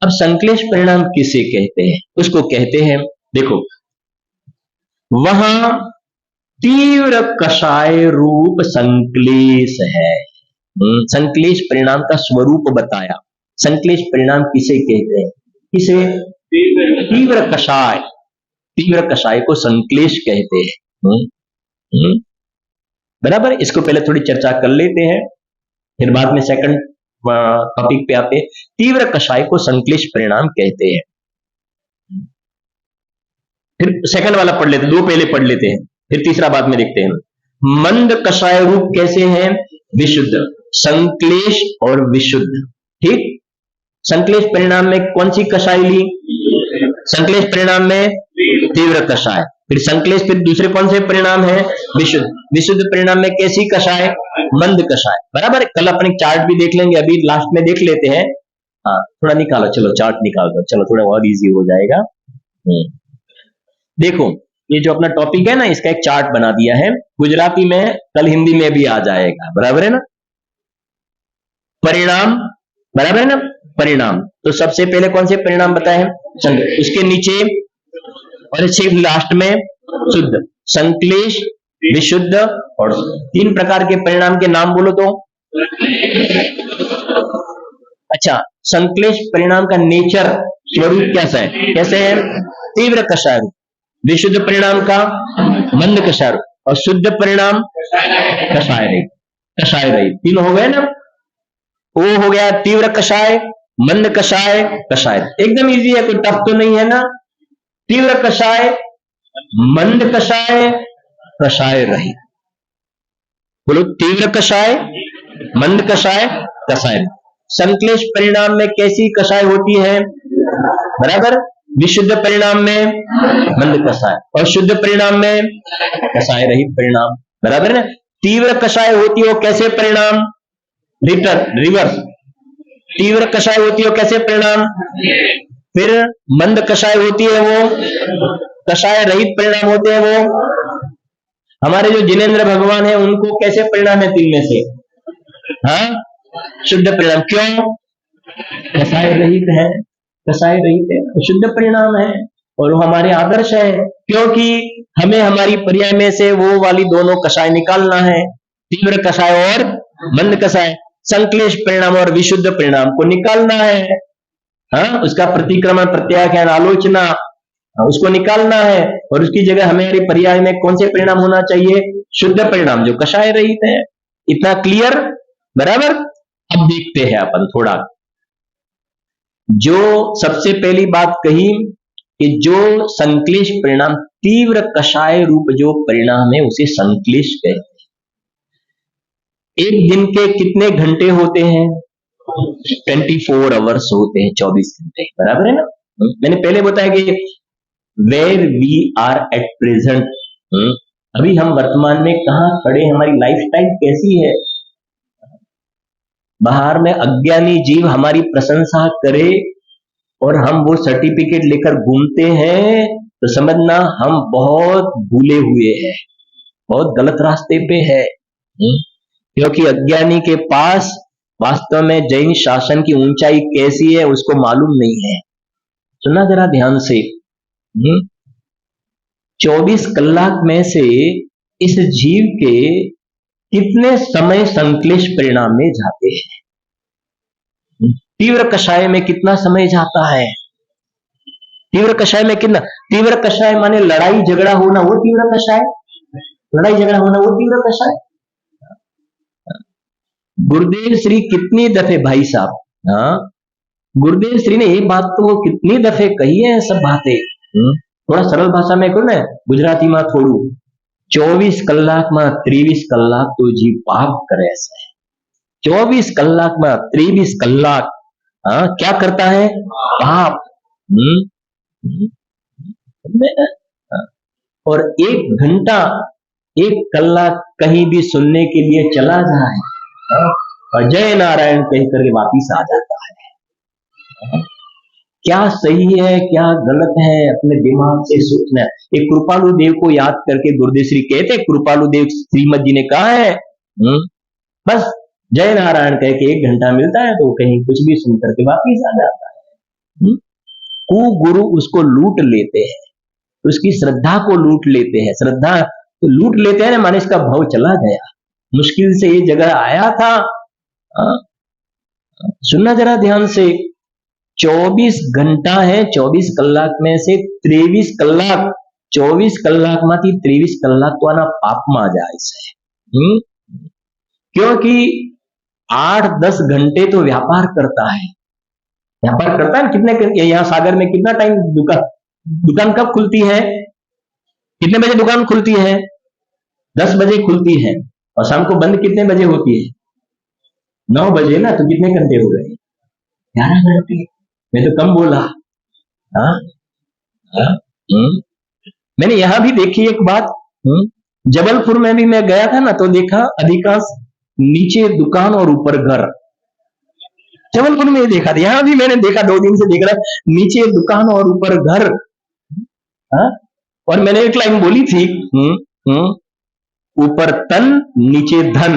Speaker 1: अब संक्लेश परिणाम किसे कहते हैं? उसको कहते हैं, देखो, वहां तीव्र कषाय रूप संक्लेश है। संश्लेष परिणाम का स्वरूप बताया। संश्लेष परिणाम किसे कहते हैं? किसे? तीव्र कषाय, तीव्र कषाय को संश्लेष कहते हैं। बराबर, इसको पहले थोड़ी चर्चा कर लेते हैं, फिर बाद में सेकंड टॉपिक पे आते हैं। तीव्र कषाय को संश्लेष परिणाम कहते हैं। फिर सेकंड वाला पढ़ लेते, दो पहले पढ़ लेते हैं, फिर तीसरा बाद में देखते हैं। मंद कषाय रूप कैसे हैं? विशुद्ध, संश्लेष और विशुद्ध। ठीक, संश्लेष परिणाम में कौन सी कषाय ली? संश्लेष परिणाम में तीव्र कषाय। फिर संश्लेष, फिर दूसरे कौन से परिणाम है? विशुद्ध। विशुद्ध परिणाम में कैसी कषाय? मंद कषाय। बराबर, कल अपने चार्ट भी देख लेंगे, अभी लास्ट में देख लेते हैं। हाँ, थोड़ा निकालो, चलो चार्ट निकाल दो, चलो थोड़ा और इजी हो जाएगा। देखो, ये जो अपना टॉपिक है ना, इसका एक चार्ट बना दिया है, गुजराती में, कल हिंदी में भी आ जाएगा। बराबर है ना? परिणाम, बराबर है ना? परिणाम, तो सबसे पहले कौन से परिणाम बताए? उसके नीचे और सिर्फ लास्ट में शुद्ध, संश्लेष, विशुद्ध और तीन प्रकार के परिणाम के नाम बोलो तो। अच्छा, संश्लेष परिणाम का नेचर, स्वरूप कैसा है? कैसे है? तीव्र कषाय रूप। विशुद्ध परिणाम का मंद कषाय रूप, और शुद्ध परिणाम कषाय रहित। कषाय रहित तीन हो गए ना? वो हो गया तीव्र कषाय, मंद कषाय, कषाय। एकदम इजी है, कोई टफ तो नहीं है ना? तीव्र कषाय, मंद कषाय, कषाय रहित। बोलो, तीव्र कषाय, मंद कषाय, कषाय। संश्लेष परिणाम में कैसी कषाय होती है? बराबर, विशुद्ध परिणाम में मंद कषाय, और शुद्ध परिणाम में कषाय रहित परिणाम। बराबर है? तीव्र कषाय होती हो कैसे परिणाम? रिवर्स। तीव्र कषाय होती हो कैसे परिणाम? फिर मंद कषाय होती है वो कषाय रहित परिणाम होते हैं। वो हमारे जो जिनेंद्र भगवान है, उनको कैसे परिणाम है तीन में से? हाँ, शुद्ध परिणाम। क्यों? कषाय रहित है, कषाय रहित है, शुद्ध परिणाम है, और वो हमारे आदर्श है, क्योंकि हमें हमारी पर्याय में से वो वाली दोनों कषाय निकालना है, तीव्र कषाय और मंद कषाय। संश्लेष परिणाम और विशुद्ध परिणाम को निकालना है। हाँ, उसका प्रतिक्रमण, प्रत्याख्यान, आलोचना, उसको निकालना है, और उसकी जगह हमारे पर्याय में कौन से परिणाम होना चाहिए? शुद्ध परिणाम, जो कषाय रहित है। इतना क्लियर? बराबर। अब देखते हैं अपन थोड़ा, जो सबसे पहली बात कही कि जो संश्लेष परिणाम, तीव्र कषाय रूप जो परिणाम है, उसे संश्लेष कहते हैं। एक दिन के कितने घंटे होते हैं? 24 आवर्स होते हैं, 24 घंटे। बराबर है ना? मैंने पहले बताया कि where we are at present, अभी हम वर्तमान में कहां खड़े, हमारी लाइफस्टाइल कैसी है। बाहर में अज्ञानी जीव हमारी प्रशंसा करे और हम वो सर्टिफिकेट लेकर घूमते हैं, तो समझना हम बहुत भूले हुए हैं, बहुत गलत रास्ते पे है। क्योंकि अज्ञानी के पास वास्तव में जैन शासन की ऊंचाई कैसी है उसको मालूम नहीं है। सुना जरा ध्यान से। 24 कलाक में से इस जीव के कितने समय संश्लेष परिणाम में जाते हैं? तीव्र कषाय में कितना समय जाता है? तीव्र कषाय में कितना? तीव्र कषाय माने लड़ाई झगड़ा होना, वो तीव्र कषाय। लड़ाई झगड़ा होना वो तीव्र कषाय। गुरुदेव श्री कितनी दफे, भाई साहब, हाँ, गुरुदेव श्री ने ये बात तो कितनी दफे कही है, सब बातें। थोड़ा सरल भाषा में कहो ना, गुजराती में थोड़ू, 24 कलाक में 23 कलाक तो जीव पाप करे है। 24 कलाक में 23 कलाक क्या करता है? पाप। और 1 घंटा 1 कलाक कहीं भी सुनने के लिए चला जाए और जय नारायण कह करके वापिस आ जाता है। क्या सही है क्या गलत है, अपने दिमाग से सोचना। एक कृपालु देव को याद करके गुरुदेव श्री कहते, कृपालु देव श्रीमद जी ने कहा है, बस जय नारायण कह के 1 घंटा मिलता है तो कहीं कुछ भी सुन करके वापिस आ जाता है। गुरु उसको लूट लेते हैं, उसकी श्रद्धा को लूट लेते हैं। श्रद्धा तो लूट लेते हैं ना, माने इसका भाव चला गया। मुश्किल से ये जगह आया था, हाँ? सुनना जरा ध्यान से, 24 घंटा है, 24 कलाक में से 23 कलाक, 24 कलाक માંથી 23 कलाक तो आना पाप में जाए से। क्योंकि 8-10 घंटे तो व्यापार करता है, व्यापार करता है। कितने यहाँ सागर में कितना टाइम दुकान दुकान कब खुलती है, कितने बजे दुकान खुलती है? 10 बजे खुलती है, और शाम को बंद कितने बजे होती है? 9 बजे ना। तो कितने घंटे हो गए? 11 घंटे। मैं तो कम बोला। हाँ हाँ। मैंने यहां भी देखी एक बात। जबलपुर में भी मैं गया था ना, तो देखा अधिकांश नीचे दुकान और ऊपर घर। जबलपुर में देखा था, यहां भी मैंने देखा, 2 दिन से देख रहा, नीचे दुकान और ऊपर घर। हाँ? और मैंने एक लाइन बोली थी, ऊपर तन नीचे धन।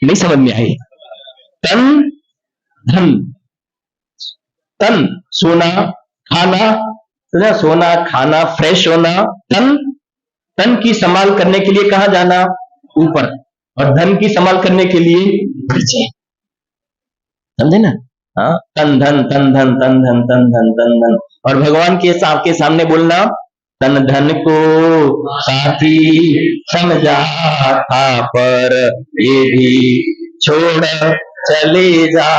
Speaker 1: नहीं समझ में आई? तन धन, तन सोना खाना, सोना खाना फ्रेश होना, तन तन की संभाल करने के लिए कहां जाना? ऊपर, और धन की संभाल करने के लिए नीचे। समझे ना? हाँ, तन धन तन धन तन धन तन धन तन धन। और भगवान के सामने बोलना, तन धन को साथी समझा था, पर ये भी छोड़ चले जा।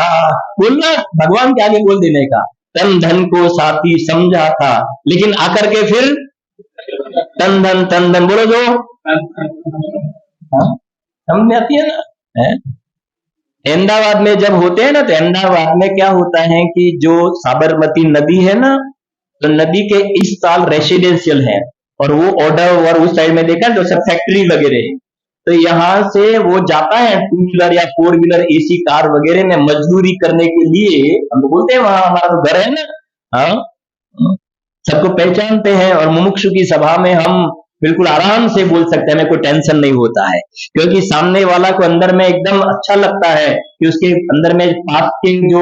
Speaker 1: बोलना, भगवान के आगे बोल देने का, तन धन को साथी समझा था, लेकिन आकर के फिर तन धन बोलो जो। समझ में आती है ना? अहमदाबाद में जब होते हैं ना, तो अहमदाबाद में क्या होता है कि जो साबरमती नदी है ना, तो नदी के इस साल रेसिडेंशियल है, और वो ऑर्डर और उस साइड में देखा जो सब फैक्ट्री वगैरह है। तो यहाँ से वो जाता है 2 व्हीलर या 4 व्हीलर एसी कार वगैरह में मजदूरी करने के लिए। हम तो बोलते हैं वहां हमारा तो घर है ना। हाँ, सबको पहचानते हैं, और मुमुक्षु की सभा में हम बिल्कुल आराम से बोल सकते हैं, कोई टेंशन नहीं होता है, क्योंकि सामने वाला को अंदर में एकदम अच्छा लगता है कि उसके अंदर में पाप के जो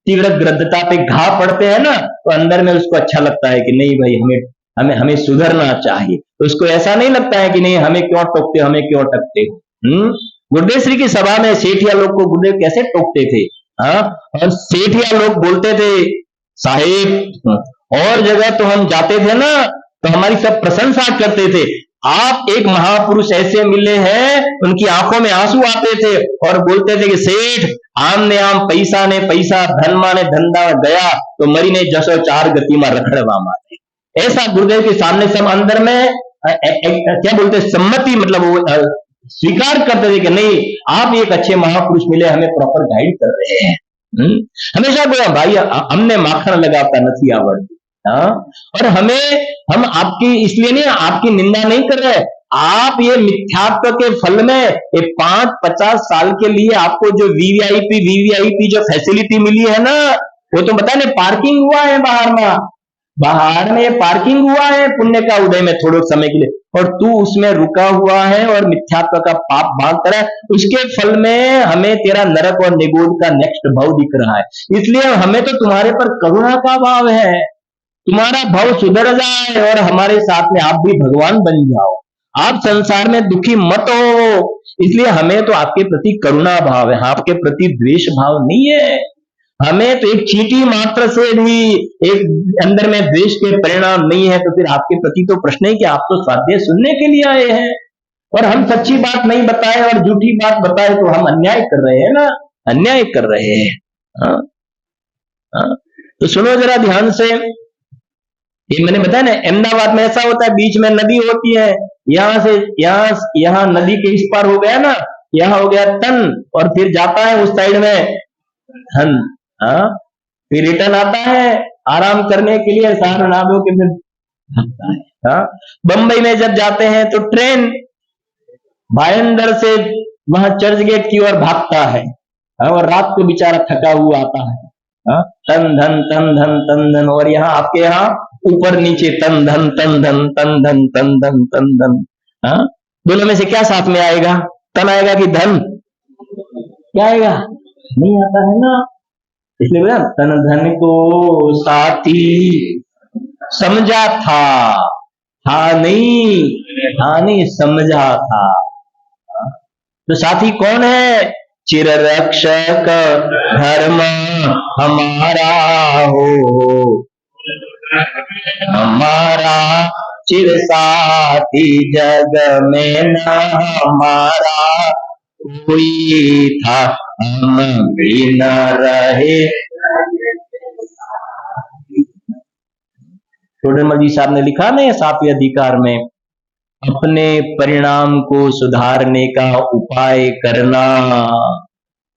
Speaker 1: तीव्र ग्रद्धता पे घाव पड़ते हैं ना, तो अंदर में उसको अच्छा लगता है कि नहीं भाई, हमें हमें हमें सुधरना चाहिए। तो उसको ऐसा नहीं लगता है कि नहीं हमें क्यों टोकते, हमें क्यों टकते। गुरुदेव श्री की सभा में सेठिया लोग को गुरुदेव कैसे टोकते थे। हाँ, और सेठिया लोग बोलते थे, साहेब और जगह तो हम जाते थे ना, तो हमारी सब प्रशंसा करते थे, आप एक महापुरुष ऐसे मिले हैं, उनकी आंखों में आंसू आते थे, और बोलते थे कि सेठ आम ने आम, पैसा ने पैसा, धन माने धंधा गया, तो मरी ने जसो 4 गति में रखड़वा मारे। ऐसा गुरुदेव के सामने सब अंदर में क्या बोलते, सम्मति, मतलब वो स्वीकार करते थे कि नहीं, आप एक अच्छे महापुरुष मिले, हमें प्रॉपर गाइड कर रहे हैं। हमेशा बोला, भाई हमने माखन लगाता नहीं आवड़ती। हाँ, और हम आपकी इसलिए नहीं, आपकी निंदा नहीं कर रहे, आप ये मिथ्यात्व के फल में ये 5-50 साल के लिए आपको जो वीवीआईपी जो फैसिलिटी मिली है ना, वो तो बता नहीं, पार्किंग हुआ है बाहर में पार्किंग हुआ है पुण्य का उदय में थोड़े समय के लिए, और तू उसमें रुका हुआ है और मिथ्यात्व का पाप भाग कर है, उसके फल में हमें तेरा नरक और निगोद का नेक्स्ट भाव दिख रहा है। इसलिए हमें तो तुम्हारे पर करुणा का भाव है, तुम्हारा भाव सुधर जाए और हमारे साथ में आप भी भगवान बन जाओ, आप संसार में दुखी मत हो। इसलिए हमें तो आपके प्रति करुणा भाव है, आपके प्रति द्वेष भाव नहीं है। हमें तो एक चींटी मात्र से भी एक अंदर में द्वेष के परिणाम नहीं है, तो फिर आपके प्रति तो प्रश्न है कि आप तो स्वाध्याय सुनने के लिए आए हैं, और हम सच्ची बात नहीं बताए और झूठी बात बताए तो हम अन्याय कर रहे हैं ना, अन्याय कर रहे हैं। हाँ? हाँ? तो सुनो जरा ध्यान से, ये मैंने बताया ना, अहमदाबाद में ऐसा होता है, बीच में नदी होती है, यहां से यहाँ नदी के इस पार हो गया ना, यहाँ हो गया तन, और फिर जाता है उस साइड में धन। हाँ, फिर रिटर्न आता है आराम करने के लिए, सारा नादों के फिर भागता है। हाँ, बंबई में जब जाते हैं तो ट्रेन भाईंदर से वहां चर्च गेट की ओर भागता है, और रात को बेचारा थका हुआ आता है। हाँ, तन धन तन धन तन धन, और यहाँ आपके यहाँ ऊपर नीचे तन धन तन धन तन धन तन धन तन धन। हाँ, दोनों में से क्या साथ में आएगा? तन आएगा कि धन? क्या आएगा? नहीं आता है ना। इसलिए बोला तन धन को साथी समझा था नहीं समझा था। तो साथी कौन है? चिर रक्षक धर्म हमारा हो, हमारा चिर साथी जग में न हमारा कोई था, हम भी न रहे। टोडरमल जी साहब ने लिखा ना साफी अधिकार में, अपने परिणाम को सुधारने का उपाय करना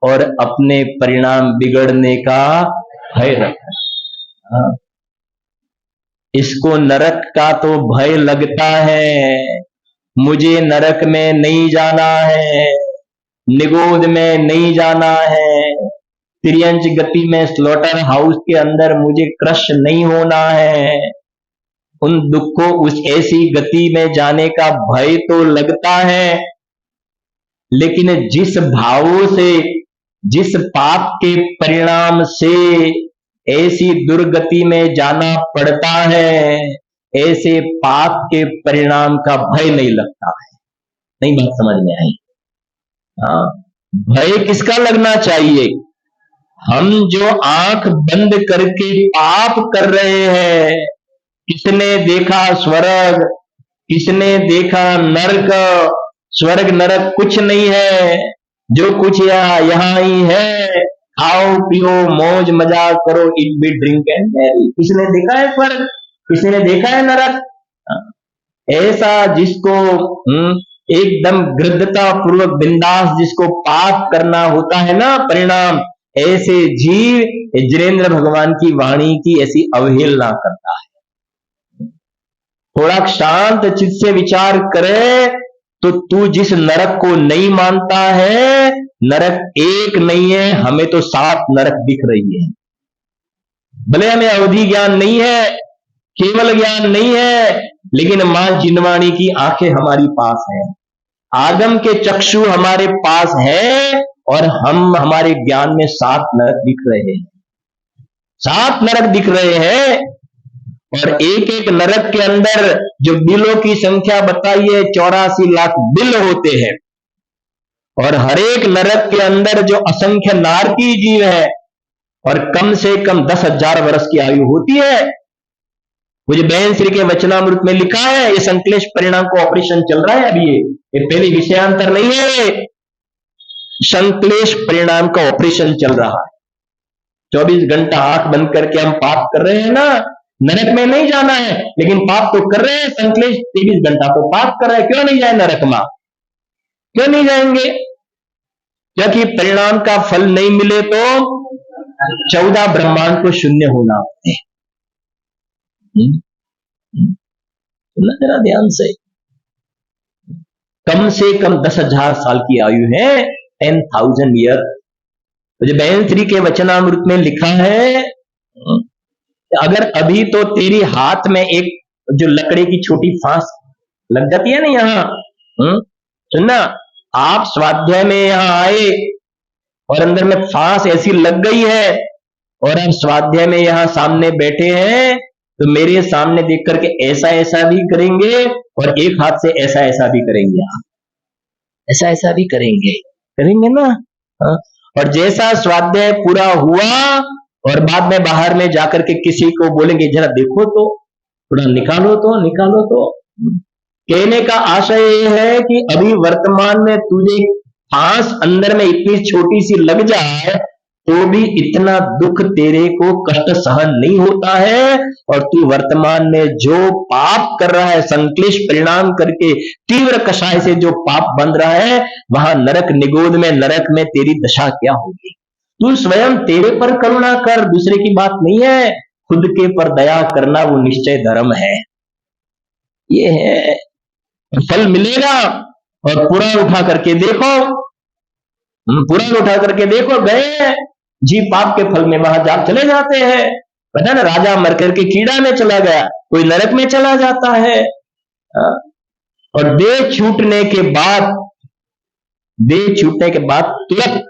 Speaker 1: और अपने परिणाम बिगड़ने का भय रखना। इसको नरक का तो भय लगता है, मुझे नरक में नहीं जाना है, निगोद में नहीं जाना है, तिर्यंच गति में स्लॉटर हाउस के अंदर मुझे क्रश नहीं होना है। उन दुखों उस ऐसी गति में जाने का भय तो लगता है, लेकिन जिस भावों से, जिस पाप के परिणाम से ऐसी दुर्गति में जाना पड़ता है, ऐसे पाप के परिणाम का भय नहीं लगता है। नहीं बात समझ में आई? हाँ, भय किसका लगना चाहिए? हम जो आंख बंद करके पाप कर रहे हैं, किसने देखा स्वर्ग, किसने देखा नरक? स्वर्ग नरक कुछ नहीं है, जो कुछ यहाँ ही है, खाओ पियो मौज मजाक करो, it be drink and merry. किसने देखा है स्वर्ग? किसने देखा है नरक? ऐसा जिसको एकदम गृद्धता पूर्वक बिंदास जिसको पाप करना होता है ना परिणाम, ऐसे जीव जिनेंद्र भगवान की वाणी की ऐसी अवहेलना करता है। थोड़ा शांत चित्त से विचार करे तो तू जिस नरक को नहीं मानता है, नरक एक नहीं है, हमें तो 7 नरक दिख रही है। भले हमें अवधि ज्ञान नहीं है, केवल ज्ञान नहीं है, लेकिन मां जिनवाणी की आंखें हमारी पास हैं, आगम के चक्षु हमारे पास हैं, और हम हमारे ज्ञान में 7 नरक दिख रहे हैं। 7 नरक दिख रहे हैं, और एक एक नरक के अंदर जो बिलों की संख्या बताई है 84 लाख बिल होते हैं, और हर एक नरक के अंदर जो असंख्य नारकी जीव है, और कम से कम 10,000 वर्ष की आयु होती है। मुझे बहन श्री के वचनामृत में लिखा है, ये संश्लेष परिणाम को ऑपरेशन चल रहा है अभी, ये पहले विषयांतर नहीं है, संश्लेष परिणाम का ऑपरेशन चल रहा है। 24 घंटा आंख बंद करके हम पाप कर रहे हैं ना, नरक में नहीं जाना है, लेकिन पाप तो कर रहे हैं। संश्लेष 23 घंटा तो पाप कर रहे हैं, क्यों नहीं जाए नरक में? क्यों नहीं जाएंगे? क्योंकि परिणाम का फल नहीं मिले तो 14 ब्रह्मांड को शून्य होना है। जरा ध्यान से, कम से कम 10,000 साल की आयु है, 10,000 ईयर। तो जो बहन श्री के वचनामृत में लिखा है, अगर अभी तो तेरी हाथ में एक जो लकड़ी की छोटी फांस लग जाती है ना यहाँ, सुनना, आप स्वाध्याय में यहाँ आए और अंदर में फांस ऐसी लग गई है, और आप स्वाध्याय में यहाँ सामने बैठे हैं, तो मेरे सामने देख करके ऐसा ऐसा भी करेंगे, और एक हाथ से ऐसा ऐसा भी करेंगे, आप ऐसा ऐसा भी करेंगे ना। और जैसा स्वाध्याय पूरा हुआ और बाद में बाहर में जाकर के किसी को बोलेंगे जरा देखो तो, थोड़ा निकालो तो। कहने का आशय ये है कि अभी वर्तमान में तुझे फांस अंदर में इतनी छोटी सी लग जाए तो भी इतना दुख तेरे को कष्ट सहन नहीं होता है, और तू वर्तमान में जो पाप कर रहा है, संश्लेष परिणाम करके तीव्र कषाय से जो पाप बन रहा है, वहां नरक निगोद में, नरक में तेरी दशा क्या होगी? तू स्वयं तेरे पर करुणा कर, दूसरे की बात नहीं है, खुद के पर दया करना वो निश्चय धर्म है। ये है, फल मिलेगा। और पुराण उठा करके देखो, गए जी पाप के फल में वहां जा चले जाते हैं। पता ना, राजा मर करके कीड़ा में चला गया, कोई नरक में चला जाता है। और देह छूटने के बाद तुरंत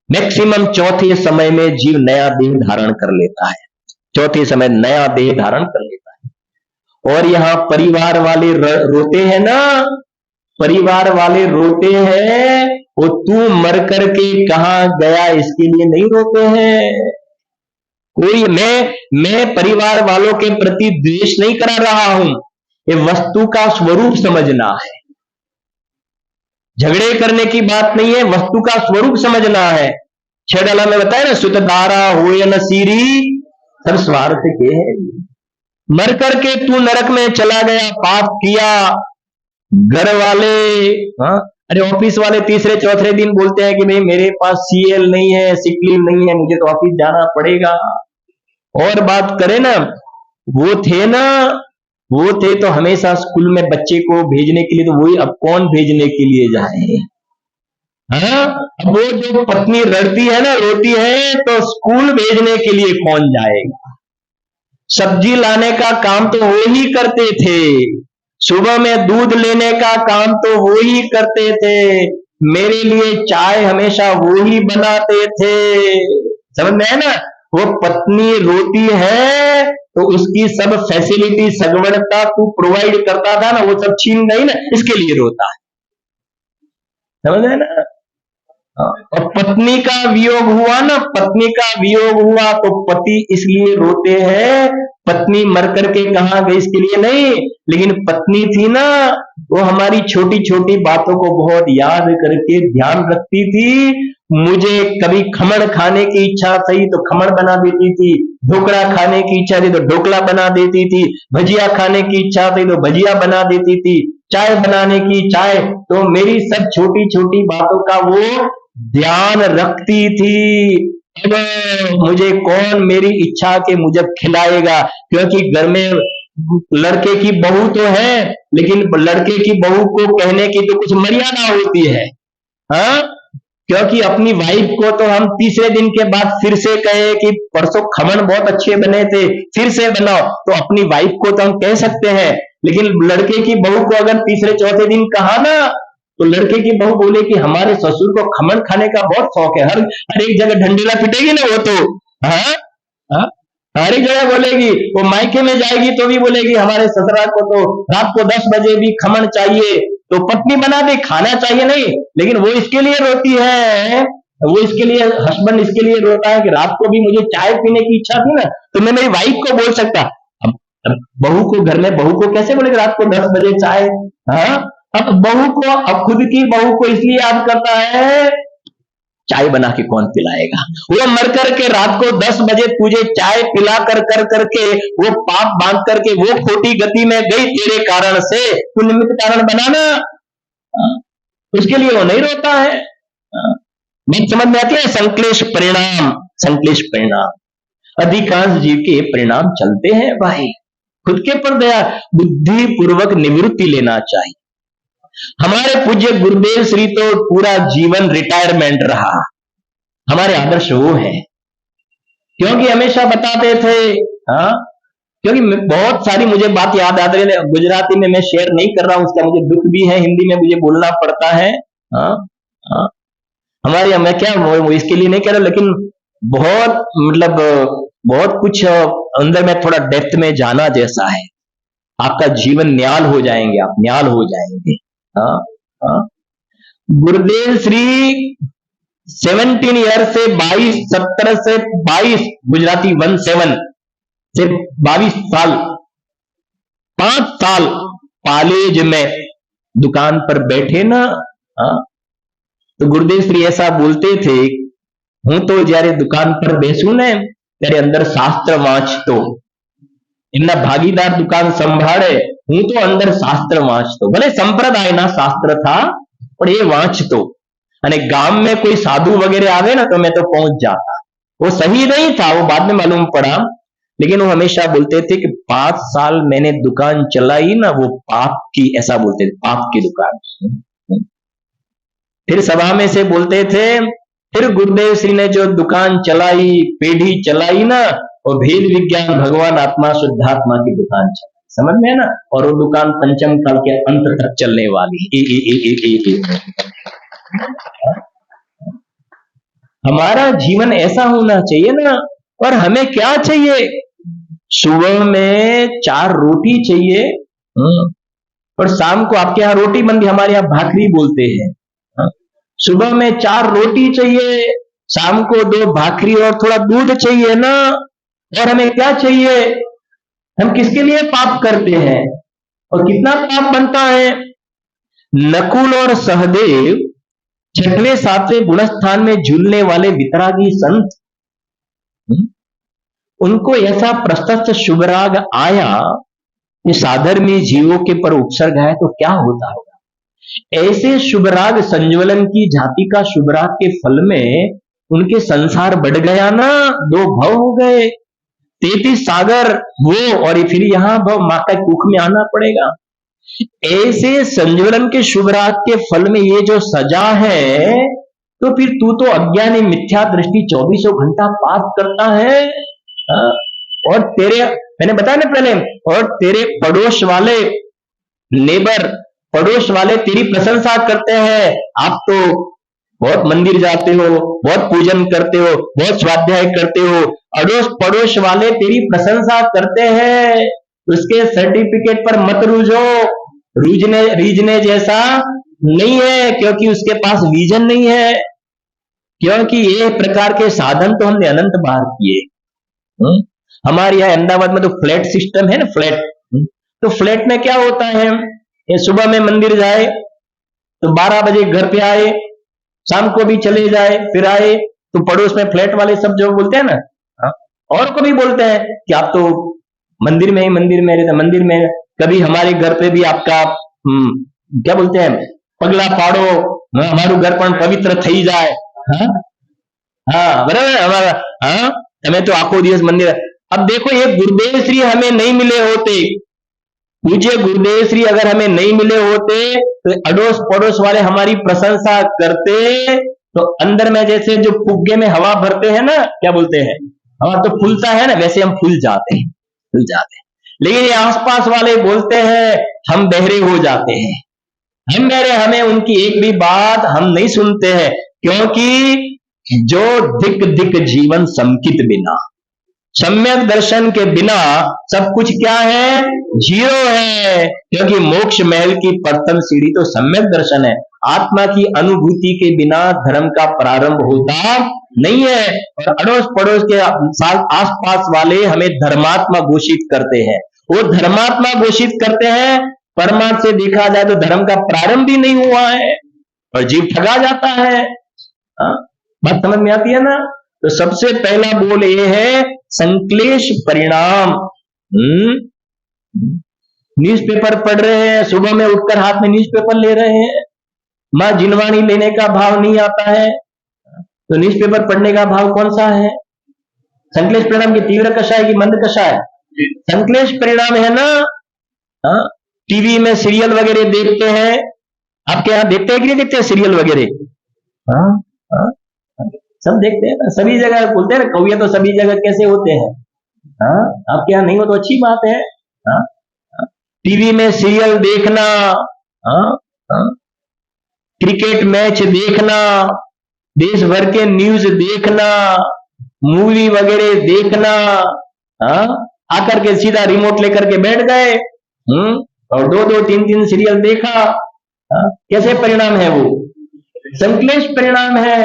Speaker 1: मैक्सिमम चौथे समय में जीव नया देह धारण कर लेता है, चौथे समय नया देह धारण कर लेता है। और यहाँ परिवार वाले रोते हैं ना, परिवार वाले रोते हैं, वो तू मर करके कहां गया इसके लिए नहीं रोते हैं। कोई मैं परिवार वालों के प्रति द्वेष नहीं करा रहा हूं, ये वस्तु का स्वरूप समझना है। झगड़े करने की बात नहीं है, वस्तु का स्वरूप समझना है। छेड़ला में बताया ना, सुत धारा हुए न सीरी सब स्वार्थ के है। मर करके तू नरक में चला गया, पाप किया। घर वाले, हाँ, अरे ऑफिस वाले तीसरे चौथे दिन बोलते हैं कि भाई मेरे पास सीएल नहीं है, सिक लीव नहीं है, मुझे तो ऑफिस जाना पड़ेगा। और बात करें ना, वो थे तो हमेशा स्कूल में बच्चे को भेजने के लिए, तो वही अब कौन भेजने के लिए जाए। हाँ, अब वो जो पत्नी लड़ती है ना, रोती है, तो स्कूल भेजने के लिए कौन जाएगा। सब्जी लाने का काम तो वो ही करते थे, सुबह में दूध लेने का काम तो वो ही करते थे, मेरे लिए चाय हमेशा वो ही बनाते थे। समझ में है ना। वो पत्नी रोती है तो उसकी सब फैसिलिटी सगवड़ता तू प्रोवाइड करता था ना, वो सब छीन गई ना, इसके लिए रोता है। समझ है ना। और पत्नी का वियोग हुआ ना, पत्नी का वियोग हुआ तो पति इसलिए रोते हैं, पत्नी मर करके कहां गई इसके लिए नहीं, लेकिन पत्नी थी ना, वो हमारी छोटी छोटी बातों को बहुत याद करके ध्यान रखती थी। मुझे कभी खमण खाने की इच्छा थी तो खमण बना देती थी, ढोकला खाने की इच्छा थी तो ढोकला बना देती थी, भजिया खाने की इच्छा थी तो भजिया बना देती थी, चाय बनाने की चाय, तो मेरी सब छोटी छोटी बातों का वो ध्यान रखती थी। अब मुझे कौन मेरी इच्छा के मुजब खिलाएगा, क्योंकि घर में लड़के की बहू तो है, लेकिन लड़के की बहू को कहने की तो कुछ मर्यादा होती है। हाँ, क्योंकि अपनी वाइफ को तो हम तीसरे दिन के बाद फिर से कहे कि परसों खमन बहुत अच्छे बने थे, फिर से बनाओ, तो अपनी वाइफ को तो हम कह सकते हैं, लेकिन लड़के की बहू को अगर तीसरे चौथे दिन कहा ना, तो लड़के की बहू बोले कि हमारे ससुर को खमन खाने का बहुत शौक है, हर एक जगह ढंडीला पिटेगी ना वो तो। हाँ, हाँ, हर एक जगह बोलेगी। वो मायके में जाएगी तो भी बोलेगी हमारे ससुराल को तो रात को 10 बजे भी खमन चाहिए, तो पत्नी बना दे, खाना चाहिए नहीं, लेकिन वो इसके लिए रोती है, वो इसके लिए, हस्बैंड इसके लिए रोता है कि रात को भी मुझे चाय पीने की इच्छा थी ना, तो मैं मेरी वाइफ को बोल सकता। अब बहू को, घर में बहू को कैसे बोलेगा रात को 10 बजे चाय। हाँ, अब बहू को, अब खुद की बहू को इसलिए याद करता है, चाय बना के कौन पिलाएगा। वो मर करके रात को 10 बजे तुझे चाय पिला कर करके वो पाप बांध करके वो खोटी गति में गई तेरे कारण से, तू निमित्त कारण बनाना, उसके लिए वो नहीं रोता है। बात समझ में आती है। संक्लेश परिणाम, संक्लेश परिणाम, अधिकांश जीव के परिणाम चलते हैं भाई। खुद के पर दया, बुद्धि पूर्वक निवृत्ति लेना चाहिए। हमारे पूज्य गुरुदेव श्री तो पूरा जीवन रिटायरमेंट रहा, हमारे आदर्श वो है, क्योंकि हमेशा बताते थे। हाँ, क्योंकि बहुत सारी मुझे बात याद आती है, गुजराती में मैं शेयर नहीं कर रहा हूं, उसका मुझे दुख भी है, हिंदी में मुझे बोलना पड़ता है। हाँ, हाँ, हमारे यहाँ, मैं क्या इसके लिए नहीं कह रहा, लेकिन बहुत मतलब बहुत कुछ अंदर में थोड़ा डेप्थ में जाना जैसा है। आपका जीवन न्याल हो जाएंगे, आप न्याल हो जाएंगे। हाँ, हाँ। गुरुदेव श्री 17 ईयर से 22, 17 से 22, गुजराती 17 से 22 साल, 5 साल कॉलेज में दुकान पर बैठे ना। हाँ, तो गुरुदेव श्री ऐसा बोलते थे, हूं तो जયારે दुकान पर બેસું ને ત્યારે અંદર શાસ્ત્ર વાંચતો, એમના ભાગીદાર દુકાન સંભાળે, હું તો અંદર શાસ્ત્ર વાંચતો, ભલે સંપ્રદાયના શાસ્ત્ર था, પણ એ વાંચતો, અને ગામ में कोई साधु वगैरह आवे ना तो मैं तो पहुंच जाता। वो सही नहीं था, वो बाद में मालूम पड़ा, लेकिन वो हमेशा बोलते थे कि 5 साल मैंने दुकान चलाई ना, वो पाप की, ऐसा बोलते थे, पाप की दुकान। फिर सभा में से बोलते थे, फिर गुरुदेव श्री ने जो दुकान चलाई, पेढ़ी चलाई ना, और भेद विज्ञान भगवान आत्मा शुद्धात्मा की दुकान चलाई, समझ में है ना। और वो दुकान पंचम काल के अंत तक चलने वाली। हमारा जीवन ऐसा होना चाहिए ना। और हमें क्या चाहिए, सुबह में 4 रोटी चाहिए, और शाम को आपके यहाँ रोटी बनती, हमारे यहाँ भाकरी बोलते हैं। सुबह में 4 रोटी चाहिए, शाम को 2 भाखरी और थोड़ा दूध चाहिए ना। और हमें क्या चाहिए? हम किसके लिए पाप करते हैं और कितना पाप बनता है? नकुल और सहदेव 6वें 7वें गुणस्थान में झूलने वाले वितरागी संत, उनको ऐसा प्रशस्त शुभराग आया, ये साधर्मी जीवों के पर उपसर्ग है तो क्या होता होगा? ऐसे शुभराग संज्वलन की जाति का शुभराग के फल में उनके संसार बढ़ गया ना, 2 भव हो गए, 33 सागर वो, और फिर यहां भव मां का कुख में आना पड़ेगा। ऐसे संज्वलन के शुभराग के फल में ये जो सजा है, तो फिर तू तो अज्ञानी मिथ्या दृष्टि 24 घंटा पाप करता है। हाँ? और तेरे, मैंने बताया ना पहले, और तेरे पड़ोस वाले, नेबर, पड़ोस वाले तेरी प्रशंसा करते हैं, आप तो बहुत मंदिर जाते हो, बहुत पूजन करते हो, बहुत स्वाध्याय करते हो, अड़ोस पड़ोस वाले तेरी प्रशंसा करते हैं, उसके सर्टिफिकेट पर मत रूझो, रीझने जैसा नहीं है, क्योंकि उसके पास विजन नहीं है। क्योंकि ये प्रकार के साधन तो हमने अनंत बार किए। हमारे यहाँ अहमदाबाद में तो फ्लैट सिस्टम है ना, फ्लैट। तो फ्लैट में क्या होता है, ये सुबह में मंदिर जाए तो 12 बजे घर पे आए, शाम को भी चले जाए, फिर आए तो पड़ोस में फ्लैट वाले सब जो बोलते हैं ना, और को भी बोलते हैं कि आप तो मंदिर में ही मंदिर में रहते, मंदिर में। कभी हमारे घर पे भी आपका क्या बोलते हैं, पगला पाड़ो, हमारू घर पर पवित्र थई जाए। हाँ हाँ, बराबर हमारा। हाँ, हमें तो आखो दिवस मंदिर। अब देखो, ये गुरुदेव श्री हमें नहीं मिले होते, पूज्य गुरुदेव श्री अगर हमें नहीं मिले होते तो अड़ोस पड़ोस वाले हमारी प्रशंसा करते, तो अंदर में जैसे जो फुग्गे में हवा भरते हैं ना, क्या बोलते हैं, हवा तो फूलता है ना, वैसे हम फूल जाते हैं, फूल जाते हैं। लेकिन ये आसपास वाले बोलते हैं हम बहरे हो जाते हैं, हम बहरे, हमें उनकी एक भी बात हम नहीं सुनते हैं, क्योंकि जो दिक दिक जीवन समकित बिना, सम्यक दर्शन के बिना सब कुछ क्या है, जीरो है। क्योंकि मोक्ष महल की प्रथम सीढ़ी तो सम्यक दर्शन है। आत्मा की अनुभूति के बिना धर्म का प्रारंभ होता नहीं है। और अड़ोस पड़ोस के आसपास वाले हमें धर्मात्मा घोषित करते हैं, वो धर्मात्मा घोषित करते हैं, परमार्थ से देखा जाए तो धर्म का प्रारंभ भी नहीं हुआ है और जीव ठगा जाता है। बात समझ में आती है ना? तो सबसे पहला बोल ये है संक्लेश परिणाम। न्यूज़पेपर पढ़ रहे हैं, सुबह में उठकर हाथ में न्यूज़पेपर ले रहे हैं, मां जिनवाणी लेने का भाव नहीं आता है, तो न्यूज़पेपर पढ़ने का भाव कौन सा है? संक्लेश परिणाम की तीव्र कषाय की मंद कषाय? संक्लेश परिणाम है ना। टीवी में सीरियल वगैरह देखते हैं, आपके यहाँ देखते हैं कि नहीं देखते हैं सीरियल वगैरह? सब देखते हैं ना, सभी जगह बोलते हैं ना, कौया तो सभी जगह कैसे होते हैं। आपके यहाँ नहीं हो तो अच्छी बात है। टीवी में सीरियल देखना, क्रिकेट मैच देखना, देश भर के न्यूज देखना, मूवी वगैरह देखना, आकर के सीधा रिमोट लेकर के बैठ गए और 2-2 3-3 सीरियल देखा। कैसे परिणाम है वो? संक्लेश परिणाम है।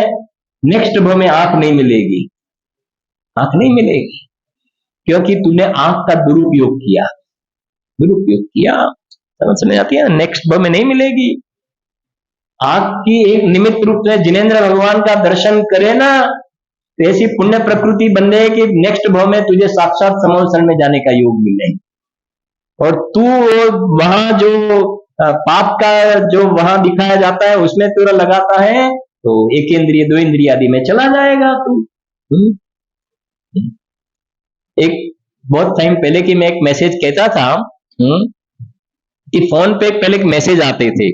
Speaker 1: नेक्स्ट भव में आंख नहीं मिलेगी, आंख नहीं मिलेगी, क्योंकि तूने आंख का दुरुपयोग किया, दुरुपयोग किया। समझ में आती है? नेक्स्ट भव में नहीं मिलेगी। आंख की एक निमित्त रूप से जिनेंद्र भगवान का दर्शन करे ना, तो ऐसी पुण्य प्रकृति बन जाए कि नेक्स्ट भव में तुझे साक्षात समोसन में जाने का योग मिले। और तू वहां जो पाप का जो वहां दिखाया जाता है उसमें तेरा लगाता है, तो 1 इंद्रिय 2 इंद्रिय आदि में चला जाएगा तू। एक बहुत टाइम पहले की मैं एक मैसेज कहता था कि फोन पे पहले एक मैसेज आते थे,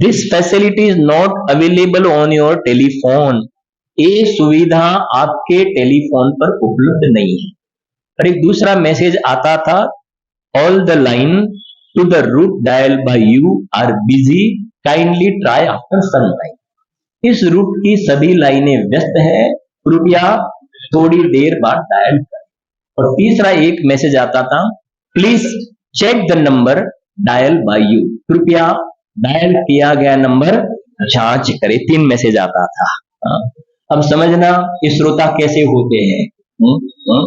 Speaker 1: this facility is not available on your telephone. ये सुविधा आपके टेलीफोन पर उपलब्ध नहीं है। और एक दूसरा मैसेज आता था, all the line to the route dial by you are busy, kindly try after some time. इस रूट की सभी लाइनें व्यस्त है, कृपया थोड़ी देर बाद डायल करें। और तीसरा एक मैसेज आता था, please check the number dial by you, कृपया डायल किया गया नंबर जांच करे, 3 मैसेज आता था। हाँ। अब समझना ये श्रोता कैसे होते हैं। हम्म।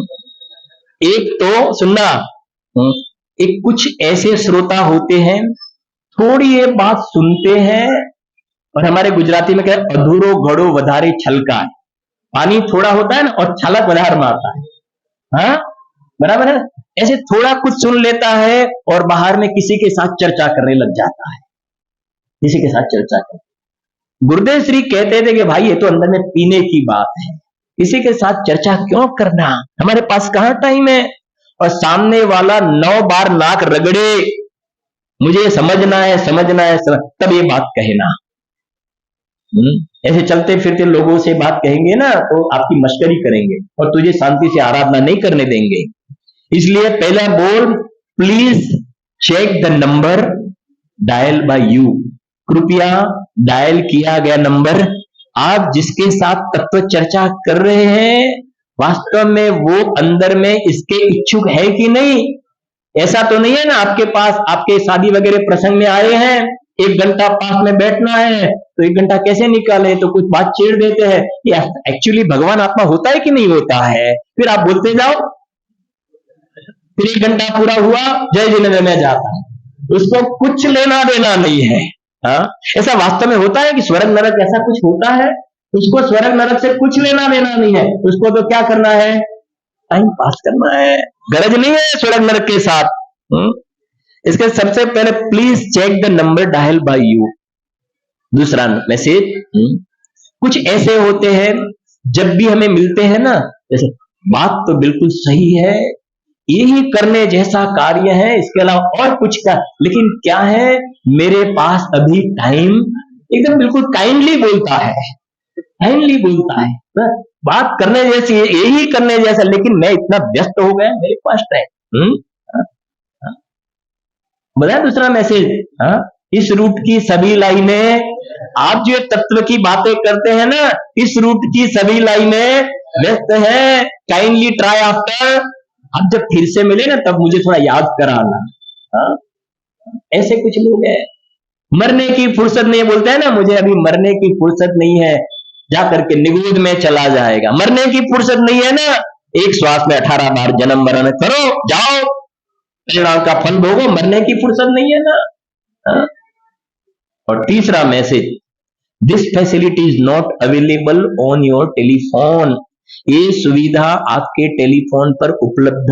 Speaker 1: एक तो सुनना, हम्म, एक कुछ ऐसे श्रोता होते हैं, थोड़ी ये बात सुनते हैं, और हमारे गुजराती में क्या है, अधूरो घड़ो वधारे छलका है। पानी थोड़ा होता है ना और छलक वधार मारता है। हाँ, बराबर है। ऐसे थोड़ा कुछ सुन लेता है और बाहर में किसी के साथ चर्चा करने लग जाता है, किसी के साथ चर्चा कर। गुरुदेव श्री कहते थे कि भाई ये तो अंदर में पीने की बात है, किसी के साथ चर्चा क्यों करना, हमारे पास कहाँ टाइम है। और सामने वाला 9 बार नाक रगड़े, मुझे समझना है समझना है तब ये बात कहना। ऐसे चलते फिरते लोगों से बात कहेंगे ना तो आपकी मश्करी करेंगे और तुझे शांति से आराधना नहीं करने देंगे। इसलिए पहला बोल, please check the number dial by you. कृपया डायल किया गया नंबर, आप जिसके साथ तत्व चर्चा कर रहे हैं वास्तव में वो अंदर में इसके इच्छुक है कि नहीं। ऐसा तो नहीं है ना आपके पास, आपके शादी वगैरह प्रसंग में आए हैं, 1 घंटा पास में बैठना है तो 1 घंटा कैसे निकाले, तो कुछ बात छेड़ देते हैं। ये एक्चुअली भगवान आत्मा होता है कि नहीं होता है, फिर आप बोलते जाओ, फिर 1 घंटा पूरा हुआ, जय जिनेन्द्र में जाता है, उसको कुछ लेना देना नहीं है। हाँ, ऐसा वास्तव में होता है कि स्वर्ग नरक ऐसा कुछ होता है, उसको स्वर्ग नरक से कुछ लेना देना नहीं है, उसको तो क्या करना है, टाइम पास करना है, गरज नहीं है स्वर्ग नरक के साथ। इसके सबसे पहले please check the number dial by you. दूसरा मैसेज, कुछ ऐसे होते हैं जब भी हमें मिलते हैं ना, जैसे बात तो बिल्कुल सही है, यही करने जैसा कार्य है, इसके अलावा और कुछ का, लेकिन क्या है मेरे पास अभी टाइम, एकदम बिल्कुल काइंडली बोलता है, काइंडली बोलता है, बात करने जैसी है, यही करने जैसा, लेकिन मैं इतना व्यस्त हो गया, मेरे पास टाइम। बताया दूसरा मैसेज, इस रूट की सभी लाइनें, आप जो तत्व की बातें करते हैं ना, इस रूट की सभी लाइनें व्यस्त है, काइंडली ट्राई आफ्टर, अब जब फिर से मिले ना तब मुझे थोड़ा याद कराना। ऐसे कुछ लोग हैं, मरने की फुर्सत नहीं, बोलते हैं ना मुझे अभी मरने की फुर्सत नहीं है, जा करके निगूद में चला जाएगा। मरने की फुर्सत नहीं है ना, एक श्वास में 18 बार जन्म मरण करो, जाओ परिणाम का फल भोगो, मरने की फुर्सत नहीं है ना। और तीसरा message, this facility is not available on your telephone. ये सुविधा आपके टेलीफोन पर उपलब्ध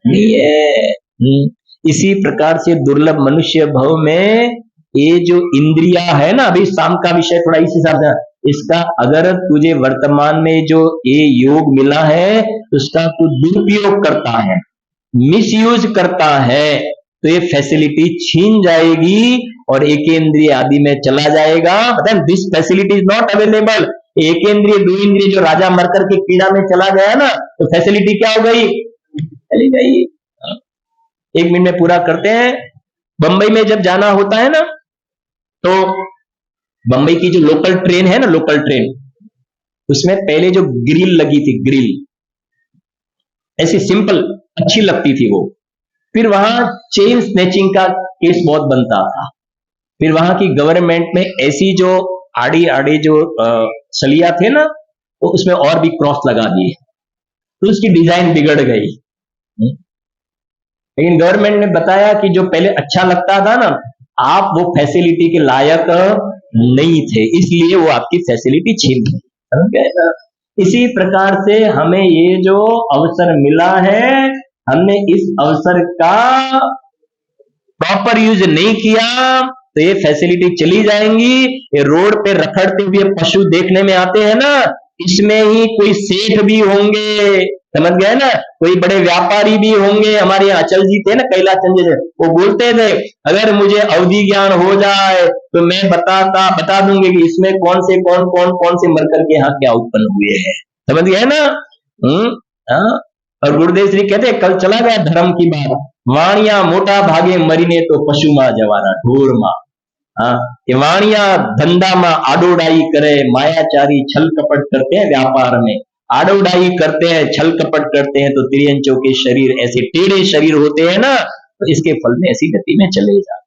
Speaker 1: नहीं है। इसी प्रकार से दुर्लभ मनुष्य भव में ये जो इंद्रिया है ना, अभी शाम का विषय थोड़ा इस हिसाब से, इसका अगर तुझे वर्तमान में जो ये योग मिला है उसका तू दुरुपयोग करता है, मिसयूज करता है, तो ये फैसिलिटी छीन जाएगी और एकेंद्रिय आदि में चला जाएगा। बताए this facility is not available. एकेंद्रिय 2 इंद्रिय जो राजा मरकर के कीड़ा में चला गया ना, तो फैसिलिटी क्या हो गई, चली गई। 1 मिनट में पूरा करते हैं। बंबई में जब जाना होता है ना, तो बंबई की जो लोकल ट्रेन है ना, लोकल ट्रेन, उसमें पहले जो ग्रिल लगी थी, ग्रिल ऐसी सिंपल अच्छी लगती थी वो, फिर वहां चेन स्नैचिंग का केस बहुत बनता था, फिर वहां की गवर्नमेंट में ऐसी जो आड़ी आड़ी जो सलिया थे ना, तो उसमें और भी क्रॉस लगा दिए, तो उसकी डिजाइन बिगड़ गई। लेकिन गवर्नमेंट ने बताया कि जो पहले अच्छा लगता था ना, आप वो फैसिलिटी के लायक नहीं थे, इसलिए वो आपकी फैसिलिटी छीन ली। समझ गए ना? इसी प्रकार से हमें ये जो अवसर मिला है, हमने इस अवसर का प्रॉपर यूज नहीं किया तो ये फैसिलिटी चली जाएंगी। ये रोड पे रखड़ते हुए पशु देखने में आते हैं ना, इसमें ही कोई सेठ भी होंगे, समझ गए ना, कोई बड़े व्यापारी भी होंगे। हमारे यहाँ अचल जी थे ना, कैलाश चंद्र जी, वो बोलते थे अगर मुझे अवधि ज्ञान हो जाए तो मैं बता दूंगी कि इसमें कौन से मरकर के यहाँ क्या उत्पन्न हुए हैं। समझ गए ना। और गुरुदेव श्री कहते कल चला गया धर्म की बात, वाणिया मोटा भागे मरीने तो पशु मां जवाना ढोर मां। कि वाणिया धंधा में आडोडाई करे, मायाचारी छल कपट करते हैं, व्यापार में आडोडाई करते हैं, छल कपट करते हैं, तो तिरंचों के शरीर ऐसे टेढ़े शरीर होते हैं ना, तो इसके फल में ऐसी गति में चले जाते।